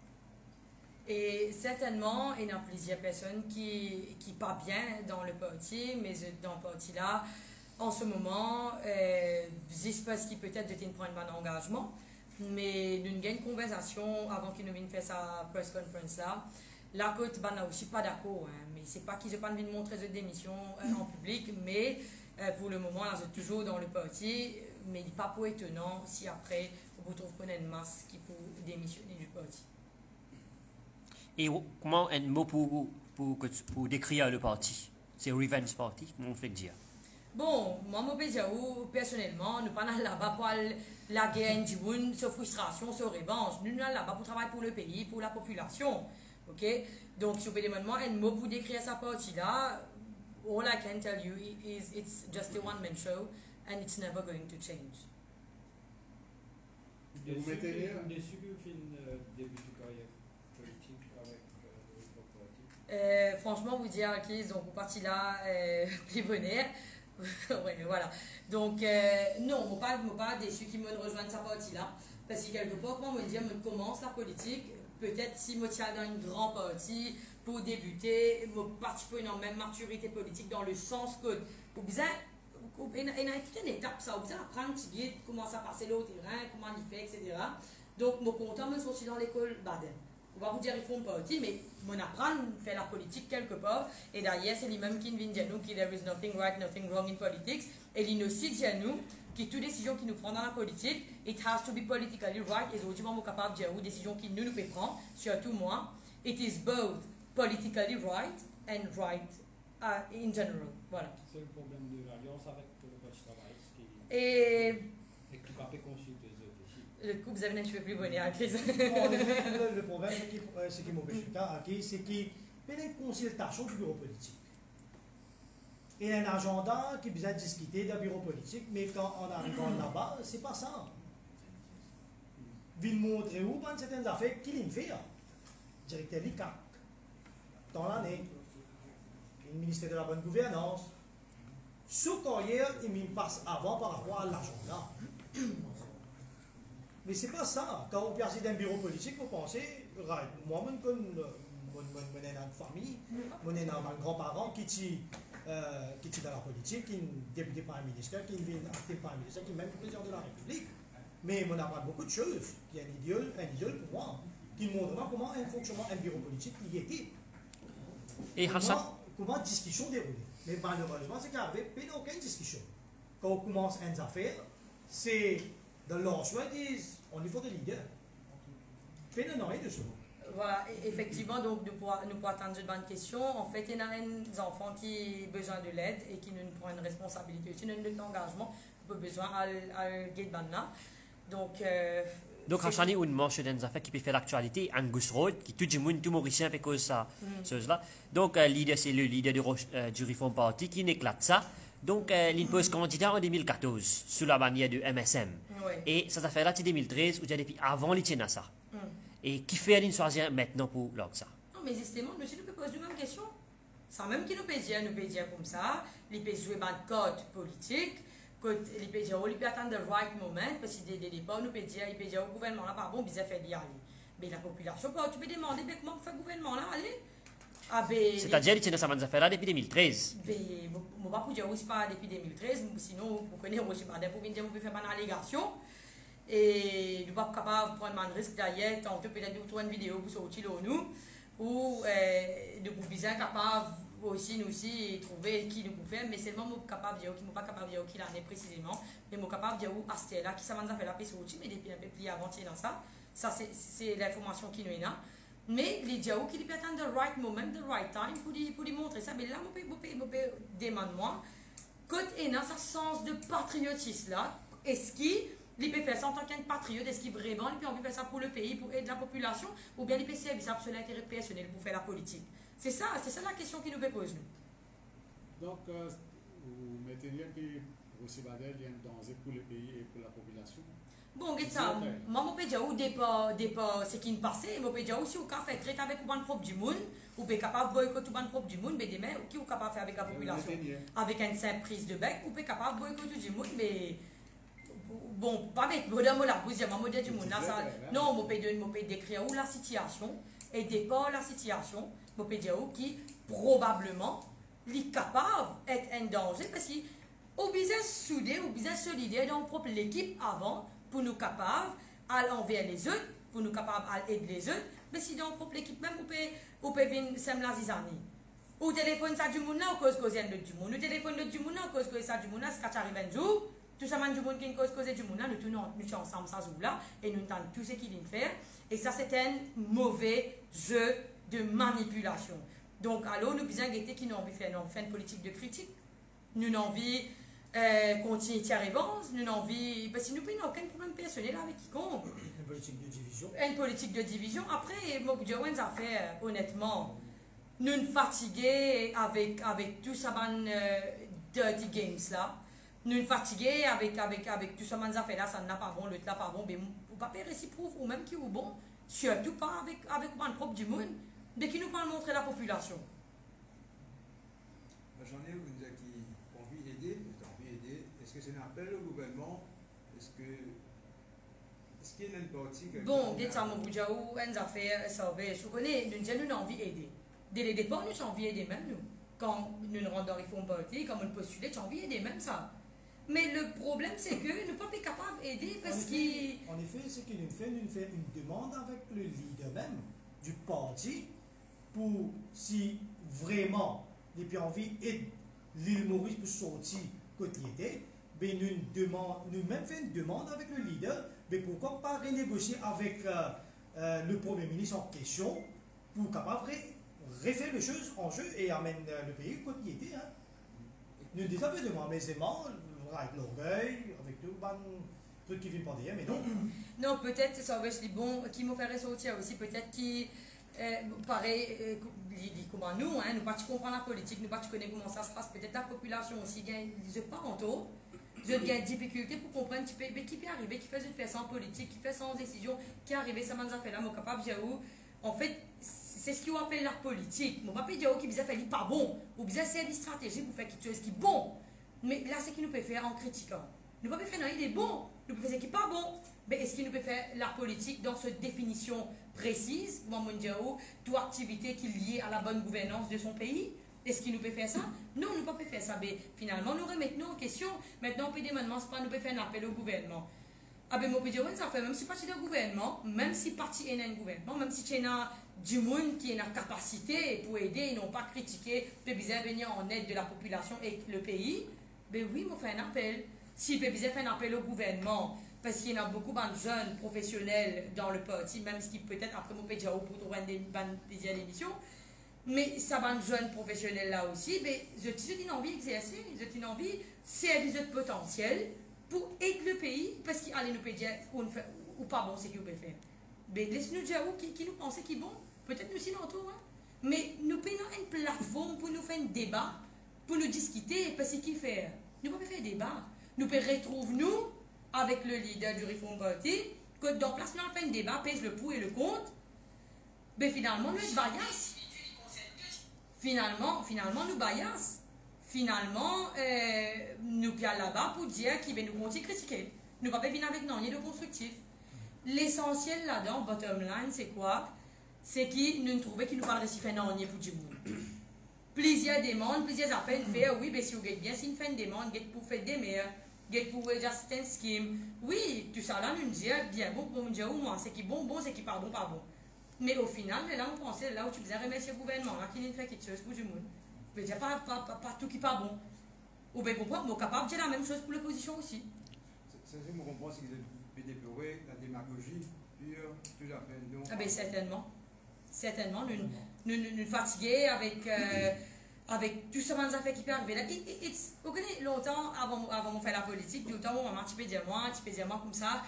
Et certainement, il y a plusieurs personnes qui pas bien dans le parti, mais dans le parti là, en ce moment, parce qu'ils peut-être de prendre un engagement, mais nous avons une conversation avant qu'ils nous viennent faire sa press conference là. La côte n'a aussi pas d'accord, hein, mais c'est pas qu'ils n'ont pas envie de montrer cette démission en public, mais pour le moment, là, c'est toujours dans le parti, mais il n'est pas pour étonnant si après, on retrouve qu'on a une masse qui peut démissionner du parti. Et comment un mot pour décrire le parti? C'est Revenge Party, comment on fait dire? Bon, moi, je peux dire, personnellement, nous ne sommes pas là-bas pour la guerre, sa frustration, sa revanche. Nous sommes là-bas pour travailler pour le pays, pour la population. Ok? Donc, si vous pouvez demander un mot pour décrire sa partie-là, all I can tell you is it's just a one-man show and it's never going to change. Vous mettez déçu que vous faites une début de carrière politique avec le parti? Franchement, vous dire, ok, donc, vous parti là, plus bonheur. Ouais, voilà. Donc, non, je ne suis pas déçu qu'ils me rejoignent sa partie-là. Parce que quelque part, moi, je me dis, je commence la politique. Peut-être si je suis dans une grande partie pour débuter, je participe à une même maturité politique dans le sens que il y a toute une étape, ça, vous apprendre comment ça passe le terrain, comment il fait, etc. Donc, je suis content de sortir dans l'école Baden. On va vous dire, ils font partie, mais on apprend à faire la politique quelque part. Et d'ailleurs, c'est lui-même qui vient dire nous que there is nothing right, nothing wrong in politics. Et il nous aussi dit à nous que toute décision qui nous prend dans la politique, it has to be politically right. Et aujourd'hui, on est capable de dire, décision qui nous peut prendre, surtout moi, it is both politically right and right in general. Voilà. C'est le problème de l'alliance avec le Parti travail. Et qui ne peut pas consulter les autres aussi. Le coup, vous avez un petit peu plus bonnet à crise. Le problème, c'est qu'il m'empêche c'est qu'il y a une consultation du bureau politique. Il y a un agenda qui vient discuter d'un bureau politique, mais quand on arrive là-bas, c'est pas ça. vient montrer où dans certaines affaires qu'il fait. Directeur l'ICAC, dans l'année, le ministère de la bonne gouvernance, sous carrière, il passe avant par rapport à l'agenda. Mais c'est pas ça. Quand vous passez d'un bureau politique, vous pensez, moi, je connais une famille, je connais un grand-parent qui est dans la politique, qui est député par un ministère, qui est acté par un ministère, qui est même président de la République. Mais on apprend beaucoup de choses. Il y a un idole pour moi, qui montre comment un fonctionnement un bureau politique y était. Et comment la discussion déroule. Mais malheureusement, c'est qu'il n'y avait aucune discussion. Quand on commence une affaire, c'est de l'ensemble disent on est faut de leader. Peine rien de ça. Voilà, effectivement, donc nous pourrons attendre une bonne question. En fait, il y a des enfants qui ont besoin de l'aide et qui nous prennent une responsabilité, qui nous ont un engagement, qui ont besoin de guider là. Donc, à une manche des affaires qui peut faire l'actualité, Angus Road, qui tout le monde, tout Mauricien fait cause ça, chose-là. Donc, leader, c'est le leader du Reform Party qui éclate ça. Donc, il pose candidat en 2014 sous la bannière de MSM. Oui. Et cette affaire-là, c'est 2013, ou depuis avant, il tient à ça. Et qui fait une choisir maintenant pour ça? Non, mais justement, monsieur nous peut poser la même question. C'est même qui nous peut dire comme ça, il peut jouer une code politique, il peut dire, il peut attendre le right moment, parce que dès le départ, il peut dire au gouvernement là, par bon, il fait d'y aller. Mais la population, tu peux demander comment fait le gouvernement là, aller. C'est-à-dire, il tient à cette affaire-là depuis 2013. Je ne vais pas dire que ce n'est pas depuis 2013, sinon, vous connaissez, pour venir dire, vous pouvez faire une allégation. Et nous ne sommes pas capables de prendre un risque d'ailleurs, tantôt peut-être de trouver une vidéo pour sortir nous, ou nous sommes capables aussi nous aussi trouver qui nous peut faire, mais seulement nous capable de dire qui nous pas capable de dire qui l'année précisément, mais nous capable de dire où Astel là qui ça va faire la paix sortir, mais depuis un peu plus avant-hier dans ça c'est l'information qui nous est là. Mais les diaos qui peut attendre le right moment, the right time pour lui montrer ça, mais là je peux demander moi, quand il a ce sens de patriotisme là, est-ce qu'il peut faire ça en tant qu'un patriote, est-ce qu'il vraiment il peut envie de faire ça pour le pays, pour aider la population, ou bien il peut servir ça pour son intérêt personnel, pour faire la politique? C'est ça la question qui nous pose nous. Donc, vous mettez bien que Rossi Badel est un danger pour le pays et pour la population? Bon, ça, moi, je peux dire, au départ, ce qui est passé, je peux dire aussi, au cas fait traiter avec le propre du monde, ou bien capable de boycotter le propre du monde, mais demain, qui est capable de faire avec la population? Avec une simple prise de bec, ou bien capable de boycotter du monde, mais. Bon, pas avec le la bouche, je vais dire du monde. Non, je peux décrire où la situation, et départ la situation, je peux dire qui probablement est capable d'être un danger, parce qu'on besoin soudé, on besoin solidaire dans propre l'équipe avant, pour nous capables d'aller envers les autres, pour nous capables d'aider les autres, mais si dans propre l'équipe même, on peut venir sem la zizanie. Ou téléphone ça du monde là, ou cause du monde. Ou téléphone du monde là, ou cause ça du monde là, c'est quand tu arrives un jour. Tout ça, du monde qui est cause du monde là, nous sommes ensemble ça jour là, et nous entendons tout ce qu'il vient faire. Et ça, c'est un mauvais jeu de manipulation. Donc, alors, nous besoin guetter qui nous envie de faire une politique de critique. Nous avons envie continuer Thierry Vance, nous avons envie. Parce que nous n'avons aucun problème personnel avec quiconque. Une politique de division. Une politique de division. Après, moi, je vais faire, honnêtement, nous nous fatigués avec tout ça, dirty games là. Nous sommes fatigués avec tout ça, là, ça n'a pas bon, l'autre là pas bon, mais vous ne pouvez pas réciproque ou même qui est bon, surtout pas avec le propre du monde, mais qui nous parle montrer la population. J'en ai vous qui ont envie d'aider, est-ce que c'est un appel au gouvernement? Est-ce qu'il y a une partie bon, dites ça, mon boudjaou, une affaire, ça va, je connais, nous avons envie d'aider. Dès le départ, nous avons envie d'aider même nous. Quand nous nous rendons dans les fonds politiques, quand nous postulons, nous avons envie d'aider même ça. Mais le problème, c'est que nous ne sommes pas capables d'aider parce qu'il. En effet, ce qu'il nous fait une demande avec le leader même du parti pour si vraiment il a envie d'aider l'île Maurice pour sortir côté était, mais nous même fait une demande avec le leader, mais pourquoi pas renégocier avec le Premier ministre en question pour capable refaire les choses en jeu et amener le pays côté était. Hein. Nous déjà fait demandé aisément. Avec l'orgueil, avec tout le truc qui vient pas derrière, mais non. Non, peut-être, ça va être bon, qui me ferait sortir aussi, peut-être qui, pareil, comment nous, hein, nous pas comprendre la politique, nous pas connaître comment ça se passe, peut-être la population aussi, ils ne pas en tout, Vous avez des difficultés pour comprendre qui peut arriver, qui fait sans politique, qui fait sans décision, qui est arrivé, ça m'a fait là, mon capable, en fait, c'est ce qu'on appelle la politique. Mon papa dit qui bizarre fait pas bon, ou bizarre c'est une stratégie pour faire quelque chose qui est bon. Mais là, c'est ce qu'il nous peut faire en critiquant. Nous ne pouvons pas faire non, il est bon, nous pouvons faire ce qui n'est pas bon. Mais est-ce qu'il nous peut faire la politique dans cette définition précise, toute activité qui est liée à la bonne gouvernance de son pays? Est-ce qu'il nous peut faire ça? Non, nous ne pouvons pas faire ça. Mais finalement, nous remettons en question. Maintenant, on peut demander, c'est pas nous peut faire un appel au gouvernement. Ah ben, on peut dire, ça fait, même si parti d'un gouvernement, même si parti est un gouvernement, même si tu as du monde qui a la capacité pour aider, ils n'ont pas critiqué, peut bien venir en aide de la population et le pays, ben oui, on fait un appel. Si peut bien faire un appel au gouvernement, parce qu'il y a beaucoup de jeunes professionnels dans le parti, même si peut-être après mon pédia pour trouver des émissions, mais ça va de jeunes professionnels là aussi, mais j'ai une envie d'exercer, j'ai une envie, c'est des autres potentiels pour aider le pays, parce qu'il allait nous pédia ou pas bon, c'est ce qu'il peut faire. Mais laisse-nous dire qui nous pense qui est bon, peut-être nous aussi l'entour, hein? Mais nous payons une plateforme pour nous faire un débat, pour nous discuter, parce qu'il fait. Nous ne pouvons pas faire un débat. Nous pouvons retrouver nous avec le leader du Reform Party, que dans place, nous fait un débat, pèse le pour et le contre, mais finalement, nous sommes bias. Finalement, nous bias. Finalement, nous sommes là-bas pour dire qu'il va nous continuer critiquer. Nous ne pouvons pas venir avec non, il y a de constructif. L'essentiel là-dedans, bottom line, c'est quoi? C'est qu'il nous trouvait qu'il nous parlerait si fait non, il y a pour du monde. Plusieurs demandes, plusieurs affaires, faire, oui, mais si vous gagnez bien, si vous faites une demande, vous pour faire des meilleurs. Pour assistance scheme. Oui, tout ça là nous dit bien bon pour nous dire ou moi c'est qui bon c'est qui pas bon. Mais au final, là on pensait là où tu faisais remercier le gouvernement là qui ne fait quelque chose pour du monde. Je veux dire pas tout qui pas bon. Ou bien comprendre, mais capable de dire la même chose pour l'opposition aussi. C'est ce que je comprends, c'est que vous avez déploré la démagogie pure, tout à fait. Ah ben certainement, nous fatigués avec tout ce qu'on a fait qui peut arriver là. Vous connaissez, longtemps, avant de faire la politique, tout le temps, maman, tu peux dire moi comme ça,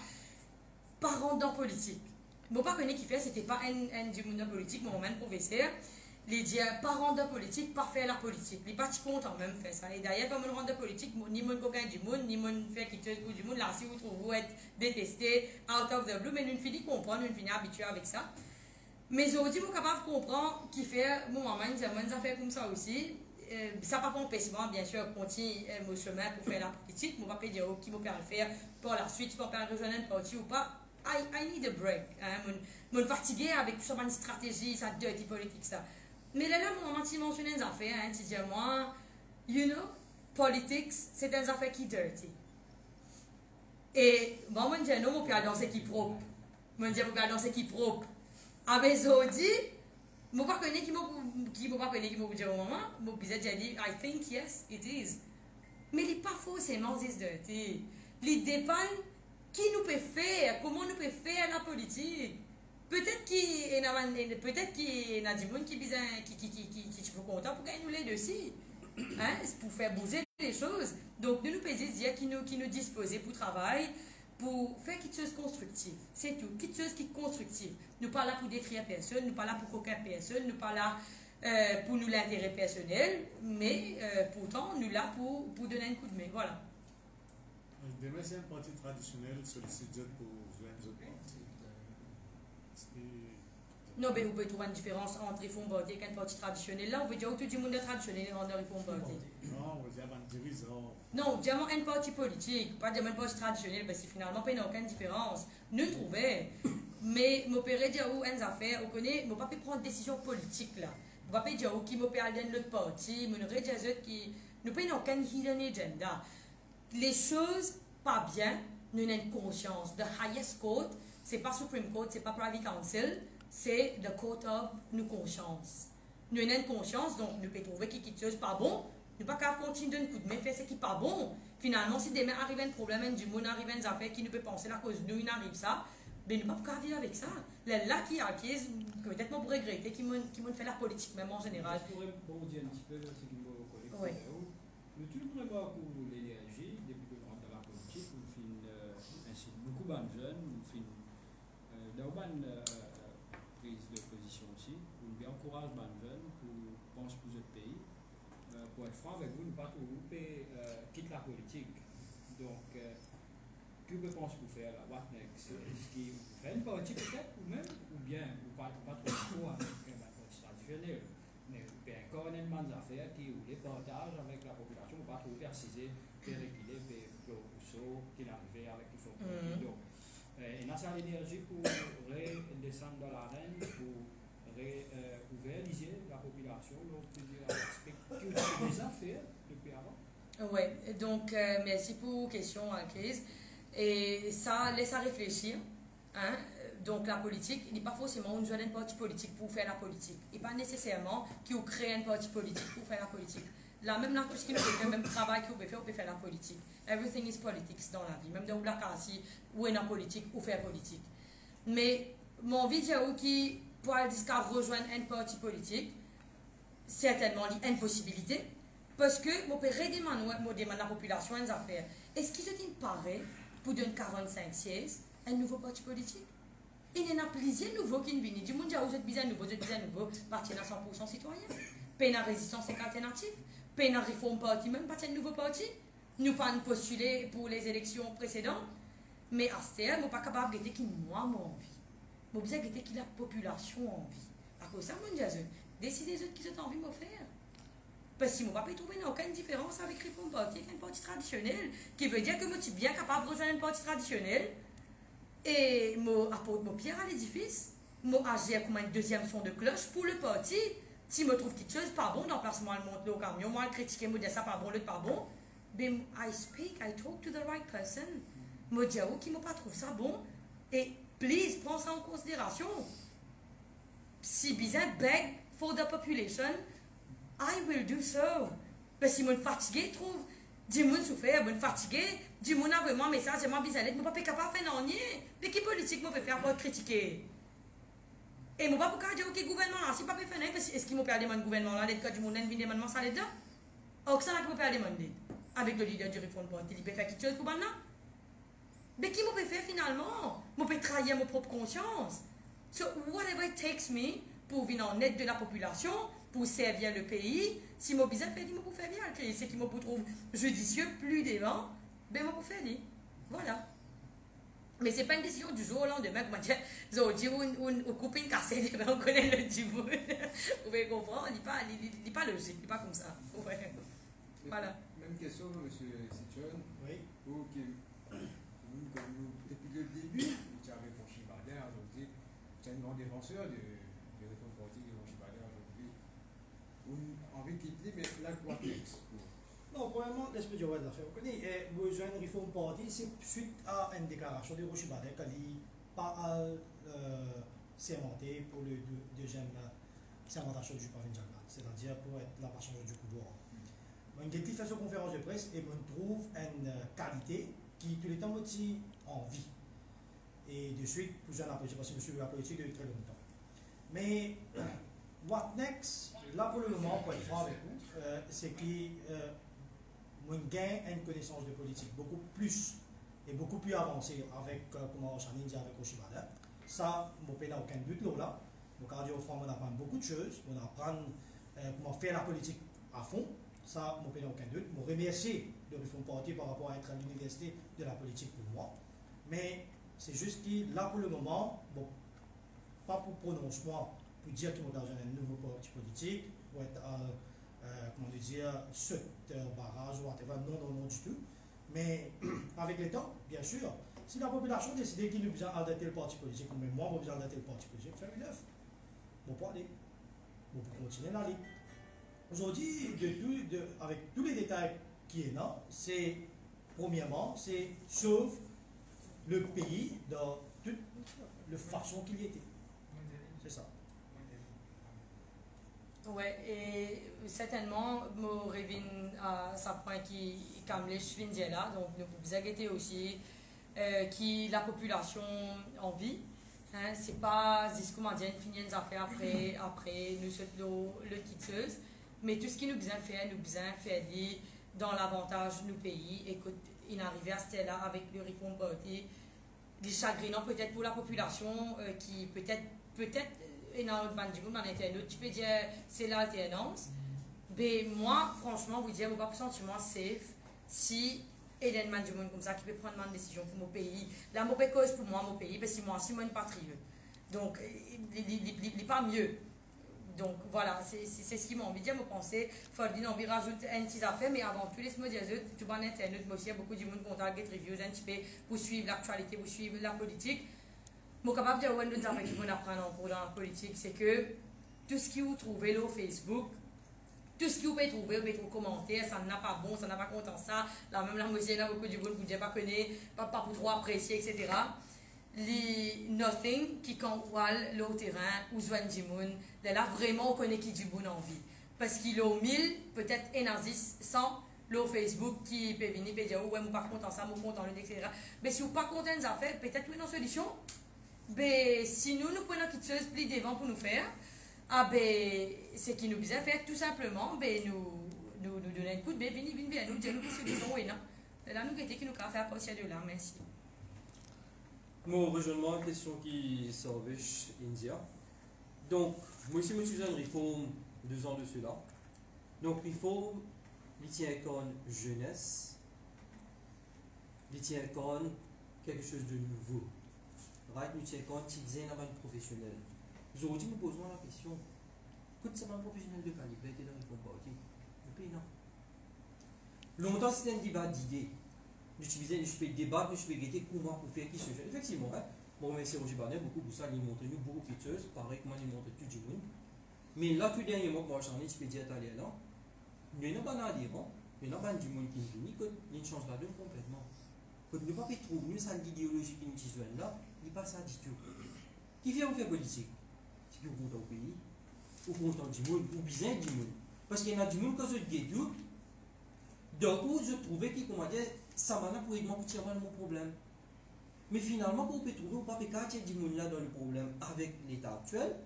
pas rentrer dans la politique. Mon pas connaît qui fait, c'était pas un du monde politique, mon même professeur, les dire pas rentrer dans la politique, pas faire la politique. Les partis contents même fait ça. Et d'ailleurs, comme on rentre dans la politique, ni mon coquin du monde, ni mon fait quelque chose pour du monde, là, si vous trouvez vous être détesté, out of the blue, mais nous finissons comprendre, nous finissons habitués avec ça. Mais aujourd'hui, je suis capable de comprendre qui fait, mon maman, des affaires comme ça aussi. Ça n'a pas empêchement, bien sûr, continuer mon chemin pour faire la politique. Je ne vais pas dire qui me permet de faire par la suite, si je peux rejoindre un parti ou pas. I need a break. Je suis fatigué avec tout ça, une stratégie, ça dirty politique, ça. Mais là, mon maman, tu mentionnes des affaires, tu dis moi, you know, politics, c'est des affaires qui dirty. Et moi, je dis non, je peux danser qui propre. Je dis, je peux danser qui propre. Avec Zodi, je ne sais pas qui m'a dit au moment, je me dit, I think yes, it is. Mais il n'est pas forcément dirty. Il dépend qui nous peut faire, comment nous peut faire la politique. Peut-être qu'il y a des gens qui sont contents pour gagner nous les dessus. Hein, pour faire bouger les choses. Donc, nous pouvons dire qui nous disposent pour travailler, pour faire quelque chose de constructif. C'est tout. Quelque chose qui est constructif. Nous ne sommes pas là pour détruire personne, nous ne sommes pas là pour coquer personne, nous ne sommes pas là pour nous l'intérêt personnel, mais pourtant, nous sommes là pour donner un coup de main. Voilà. Demain, c'est un parti traditionnel sollicité pour joindre d'autres partis. Non, mais vous pouvez trouver une différence entre Reform Party et un parti traditionnel. Là, on veut dire que tout le monde est traditionnel dans le Reform Party. Non, on veut dire un dirigeant. Non, dire un parti politique, pas dire un parti traditionnel, parce que finalement, il n'y a aucune différence. Nous trouvons. Mais je peux dire où une affaire, on connaît, je ne peux pas prendre une décision politique là. Je ne peux pas dire où qui me peut aller dans l'autre parti, je ne peux pas dire qui. Nous n'avons aucun hidden agenda. Les choses pas bien, nous avons une conscience. The highest court, ce n'est pas Supreme Court, ce n'est pas Privy Council, c'est the court of nos consciences. Nous avons une conscience, donc nous pouvons trouver quelque chose pas bon, nous ne pouvons pas continuer de nous mais faire ce qui n'est pas bon. Finalement, si demain arrive un problème, du monde arrive une affaire qui nous peut penser à cause de nous, il arrive ça, mais nous ne pouvons pas vivre avec ça. Là qui acquise, peut-être pour regretter, qui m'ont fait la politique même en général. Je pourrais dire un petit peu ce qui me collecte. Oui. Mais tout le monde va pour l'énergie, depuis que je rentre dans la politique, on fait ainsi beaucoup de jeunes, on fait dans une prise de position aussi, on encourage les jeunes pour penser pour notre pays. Pour être franc avec vous, nous ne pas trop quitter la politique. Donc, que pense vous faire là? What next? Est-ce qu'il fait une partie peut-être, ou même, ou bien, ou pas trop avec un parti traditionnel, mais vous pouvez encore une demande d'affaires qui ou les partages avec la population, ou pas trop préciser, faire réguler, faire Rousseau, qui arrivait avec les fonds. Donc, il y a ça l'énergie pour redescendre dans l'arène, pour réaliser la population, donc plusieurs aspects que vous avez déjà fait depuis avant. Oui, donc merci pour la question, Alkes. Et ça laisse à réfléchir. Hein? Donc la politique, il n'est pas forcément une jeune parti politique pour faire la politique. Il n'est pas nécessairement qu'il crée un parti politique pour faire la politique. Là, même là, tout ce qu'il peut faire, même travail qu'il peut faire, on peut faire la politique. Everything is politics dans la vie. Même dans la classe, ou est la politique, ou faire politique. Mais mon vidéo qui, pour aller jusqu'à rejoindre un parti politique, certainement, il y a une possibilité. Parce que, je peux redemander à la population une affaire. Est-ce qu'il se dit pareil pour donner 45 sièges, un nouveau parti politique? Il y en a plusieurs nouveaux qui viennent. Du monde, vous êtes bien nouveau, parti à 100% citoyen. Peine à résistance et alternative. Peine à réforme parti, même pas un nouveau parti. Nous pas postuler pour les élections précédentes. Mais à ce terme, je ne suis pas capable de dire que moi, j'ai envie. Je besoin de dire que la population a envie. À cause de ça, je dis, décidez les autres qui ont envie de me faire. Parce que si je ne peux pas trouver aucune différence avec réforme parti, avec un parti traditionnel, qui veut dire que je suis bien capable de rejoindre un parti traditionnel, et je apporte mon pierre à l'édifice, je agis comme un deuxième son de cloche pour le parti. Si je trouve quelque chose pas bon, d'emplacement, je monte le camion, moi, je critique, je dis ça pas bon, l'autre pas bon, ben, I speak, I talk to the right person. Je dis à qui ne pas trouve ça bon, et please, prends ça en considération. Si besoin, beg for the population, I will do so. Parce que si je suis fatigué, trouve, du monde souffert, je suis fatigué, du monde a vraiment un message, je suis bizarre, je ne suis pas capable de faire non. Mais qui politique je peux faire pour critiquer? Et je ne peux pas dire, ok, gouvernement, si je ne peux pas faire non, est-ce qu'il m'a perdu mon gouvernement là, l'être du monde, il vient demander ça là-dedans? Ou ça, je peux faire demander avec le leader du Reform Party, il peut faire quelque chose pour maintenant? Mais qui peut faire finalement? Je peux trahir ma propre conscience. So, whatever it takes me pour venir en aide de la population, pour servir le pays, si je besoin faire, je peux faire bien. Ce qui me trouve judicieux, plus devant, ben je peux faire. Voilà. Mais ce n'est pas une décision du jour au lendemain. Comme je dis, on coupe une cassette, on connaît le dibou. Vous pouvez comprendre, il n'est pas logique, il n'est pas comme ça. Ouais. Voilà. Même question, M. Sitchon. Oui. Depuis le début, vous avez Rochi Bader aujourd'hui, c'est un grand défenseur du Reform Party de Rochi Bader aujourd'hui. Vous avez envie de quitter, mais là, quoi next? Non, premièrement, laisse-moi dire l'affaire. Vous connaissez, besoin de Reform Party, c'est suite à une déclaration de Rochi Bader qui a sermenté pour le deuxième sermentation du Pavinjanga, c'est-à-dire pour être la passage du pouvoir. Il a fait sa conférence de presse et on trouve une qualité qui tout le temps motive envie. Et de suite, vous en appréciez parce que je suis la politique depuis très longtemps. Mais, what next? Là pour le moment, pour être franc avec vous, c'est que on gagne une connaissance de politique beaucoup plus et beaucoup plus avancée avec, comment Chanine dit, avec Oshibada. Ça, je n'ai pas aucun but là. Donc, on apprend beaucoup de choses, on apprend comment faire la politique à fond. Ça, je n'ai pas aucun doute. Je remercie le Reform Party par rapport à être à l'université de la politique pour moi. Mais c'est juste que là pour le moment, bon, pas pour prononcement, pour dire qu'il y a un nouveau parti politique, pour être, comment dire, barrage ou whatever, non du tout. Mais avec le temps, bien sûr, si la population décide qu'il a besoin d'adapter le parti politique, comme moi, j'ai besoin d'adapter le parti politique, faire une œuvre. Bon, pour aller. Bon, pour continuer d'aller. Aujourd'hui, avec tous les détails qui est là, c'est, premièrement, c'est sauve le pays dans toute la façon qu'il y était. C'est ça. Oui, et certainement, je reviens à ce point qui comme les chevins là, donc nous pouvons guetter aussi qui la population en vie. Hein, c'est pas comment dire finir une affaire après nous sommes le quitteuse, mais tout ce qui nous besoin faire dans l'avantage de nos pays. Écoute, il arrive à ce là avec le Reform Party, des chagrinants peut-être pour la population qui peut-être et dans l'internet, tu peux dire c'est l'alternance. Mais moi, franchement, vous dire, je n'ai pas sentiment safe si Et il y a du monde comme ça qui peut prendre une décision pour mon pays. La mauvaise cause pour moi, mon pays, parce que moi, si moi, une patriote. Donc, il n'est pas mieux. Donc, voilà, c'est ce qui m'a envie de dire, me penser. Fordine, on rajoute une petite affaire, mais avant tout, laisse-moi dire, tout le monde internet, moi aussi, il y a beaucoup de monde qui ont get reviews, un petit peu, pour suivre l'actualité, pour suivre la politique. Je suis capable de dire, ouais, nous avons qui vont apprendre en cours dans la politique, c'est que tout ce que vous trouvez là au Facebook, tout ce que vous pouvez trouver, vous pouvez trouver commentaires, ça n'a pas bon, ça n'a pas content ça, là même la moitié, il y a beaucoup de monde qui ne pas connaître, pas pour trop apprécier, etc. Les nothing qui contrôle le terrain ou Zwan Jimoun, là vraiment on connaît qui du bon en vie. Parce qu'il a 1000, peut-être un nazis sans le Facebook qui peut venir et dire, ouais, je ne suis pas content ça, je suis content le, etc. Mais si vous n'êtes pas content des affaires, peut-être une solution. Ben, si nous prenons quelque chose plus devant pour nous faire, ah ben, ce qui nous besoin faire tout simplement, ben, nous donner un coup de venir nous dire nous que solution oui non. Là nous qui nous faire à partir de là, merci. Moi, rejoindre une question qui servait India. Donc, moi aussi, je suis une réforme 2 ans de cela. Donc, réforme, il tient compte jeunesse, il tient compte quelque chose de nouveau. Right, nous tient compte citoyen dans le professionnel. Aujourd'hui, nous posons la question, écoute, c'est un professionnel de calibre qui est dans le réforme, le pays non. Longtemps, c'était un débat d'idées. Je peux débattre, je peux guetter comment pour faire qui se gère. Effectivement, hein? Bon, mais c'est Roger Barnet, beaucoup pour ça, il montre nous beaucoup de choses, pareil comment il montre tout du monde. Mais là, tout dernièrement, moi j'en ai, je peux dire à l'aller là, il n'y a pas d'adhérents, il n'y a pas du monde qui nous dit qu'il y a une chance là-dedans complètement. Quand nous ne pouvons pas trouver nous, ça l'idéologie qui nous dit là, il passe à du tout. Qui fait faire politique? C'est qui est content au pays, ou content du monde, ou bien du monde. Parce qu'il y en a du monde quand je dis tout, d'un coup, je trouvais qu'il, comment dire, ça m'a pour aider pour tirer mon problème. Mais finalement, quand vous pouvez trouver, vous ne pouvez pas du monde là dans le problème avec l'état actuel,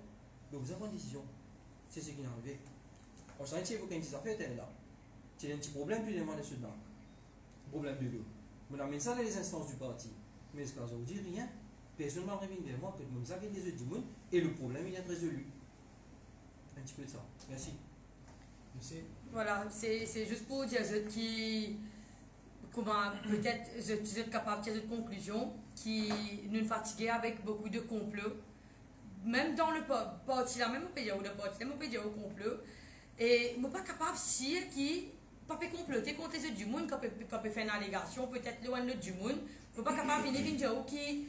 donc vous avez une décision. C'est ce qui est arrivé. En général, si vous avez une petite affaire, là. C'est un petit problème, puis demandez ce banque. Problème de l'eau. On amène ça dans les instances du parti. Mais ce que vous dit rien, personne ne revient vers moi que nous avons les yeux du monde et le problème il est résolu. Un petit peu de ça. Merci. Merci. Voilà, c'est juste pour dire qui, comment peut-être vous êtes capable de tirer une conclusion qui nous fatiguait avec beaucoup de complots. Même dans le parti là, même au pays où le parti, même au pays au complot. Et je ne suis pas capable de dire qui pas comploter contre les autres du monde, quand peut faire une allégation, peut-être loin de du monde. Je ne suis pas capable de venir dire qui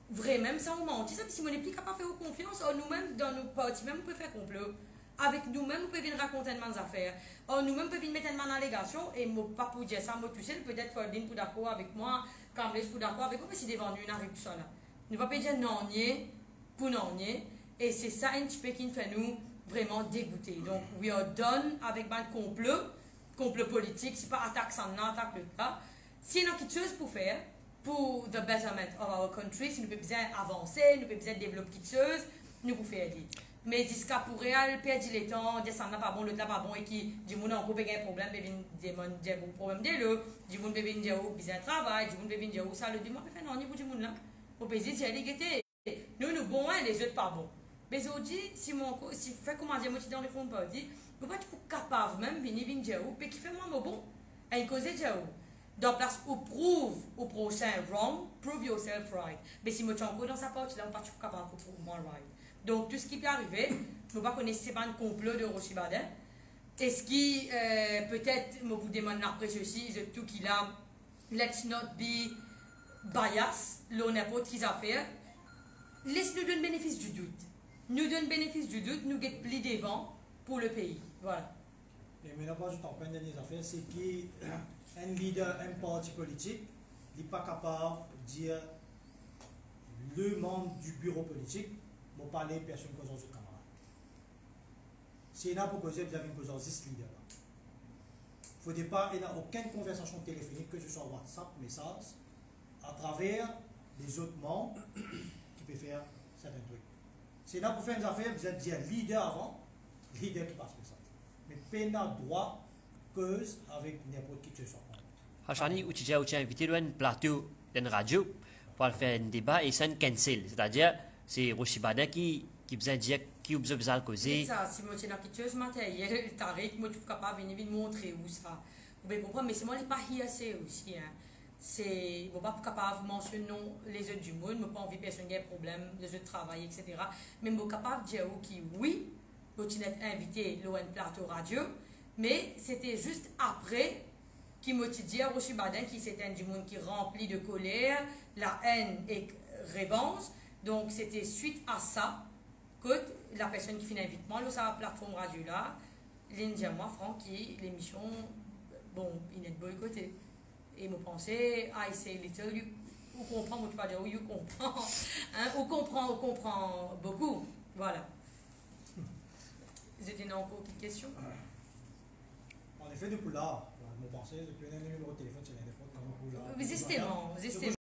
vraiment sans mentir. Si on n'est plus capable de faire confiance, nous-mêmes dans nos partis, même on peut faire complot. Avec nous-mêmes, on peut venir raconter des affaires. Nous-mêmes, on peut venir mettre une allégation. Et moi, pas pour dire ça, moi tout seul, peut-être Fordine pour d'accord avec moi, Kamlesh pour d'accord avec moi, mais c'est devant nous, on arrive tout ça là. Nous ne pouvons pas dire non, pour non, et c'est ça un petit peu qui nous fait nous vraiment dégoûter. Donc, we are done avec un complot politique, c'est pas attaque sans attaque le cas. S'il y a quelque chose pour faire, pour the betterment of our country, si nous pouvons bien avancer, nous pouvons bien développer quelque chose, nous pouvons faire aider. Mais jusqu'à pour réel, perdre le temps, dire ça n'a pas bon, l'autre n'a pas bon, et qui, du monde a encore un problème, peut venir dire un problème de l'eau, du monde peut venir dire où besoin de travail, du monde peut venir dire où ça, le du monde peut faire non, niveau du monde là. Au pays, c'est la légalité. Nous bons, les autres pas bons. Mais aujourd'hui, si fait comment dire, moi, dans le fond, pas dit, je ne suis pas capable même de venir dire où, mais qui fait moi bon, et cause de dire où. Dans place où prouve au prochain wrong, prove yourself right. Mais si je suis encore dans sa partie là, je ne suis pas capable de prouver moi right. Donc, tout ce qui peut arriver, je ne pas connaître c'est pas un complot de Rocher Baden. Et ce qui, peut-être, je vous demande après ceci, c'est tout qu'il a, let's not be bias, l'on n'importe qui affaires. Laisse-nous donner le bénéfice du doute. Nous donne le bénéfice du doute, nous get plus devant pour le pays. Voilà. Et maintenant, je t'en prends des affaires, c'est qu'un leader, un parti politique, n'est pas capable de dire le membre du bureau politique, ne parler personne causant de camarade. C'est là pour causer, vous avez une causant 10 leaders. Il ne faut pas, il n'y a aucune conversation téléphonique, que ce soit WhatsApp, message, à travers les autres membres qui peuvent faire certains trucs. C'est là pour faire une affaire, vous êtes déjà leader avant, leader qui passe message. Mais pas droit cause avec n'importe qui que ce soit. Hachani, ou tu as invité dans un plateau d'une radio pour faire un débat et ça un cancel. C'est-à-dire, c'est Rocher Baden qui besoin de dire, qui a besoin de causer. C'est ça, si moi j'ai quelque chose matériel, Tariq, moi je suis capable de venir montrer où ça. Vous pouvez comprendre, mais c'est moi, je pas assez aussi. Hein. C'est, bon, pas capable de mentionner les autres du monde, je n'ai pas envie que personne ait problème, les autres travail, etc. Mais je suis capable de dire qui oui, je être invité l'ON Plateau Radio, mais c'était juste après qui m'a dit à Roshi Badin qui c'était du monde qui rempli de colère, la haine et revanche. Donc c'était suite à ça que la personne qui fait l'invitement sur la plateforme radio là, l'Indien moi Franck qui l'émission bon il est boycotté. Et me pensais I say little you comprend tu vas dire you comprend hein, on comprend beaucoup. Voilà. Vous avez encore une question? En effet, depuis là, mon pensée, depuis un numéro de téléphone, c'est l'indépendant. Justement.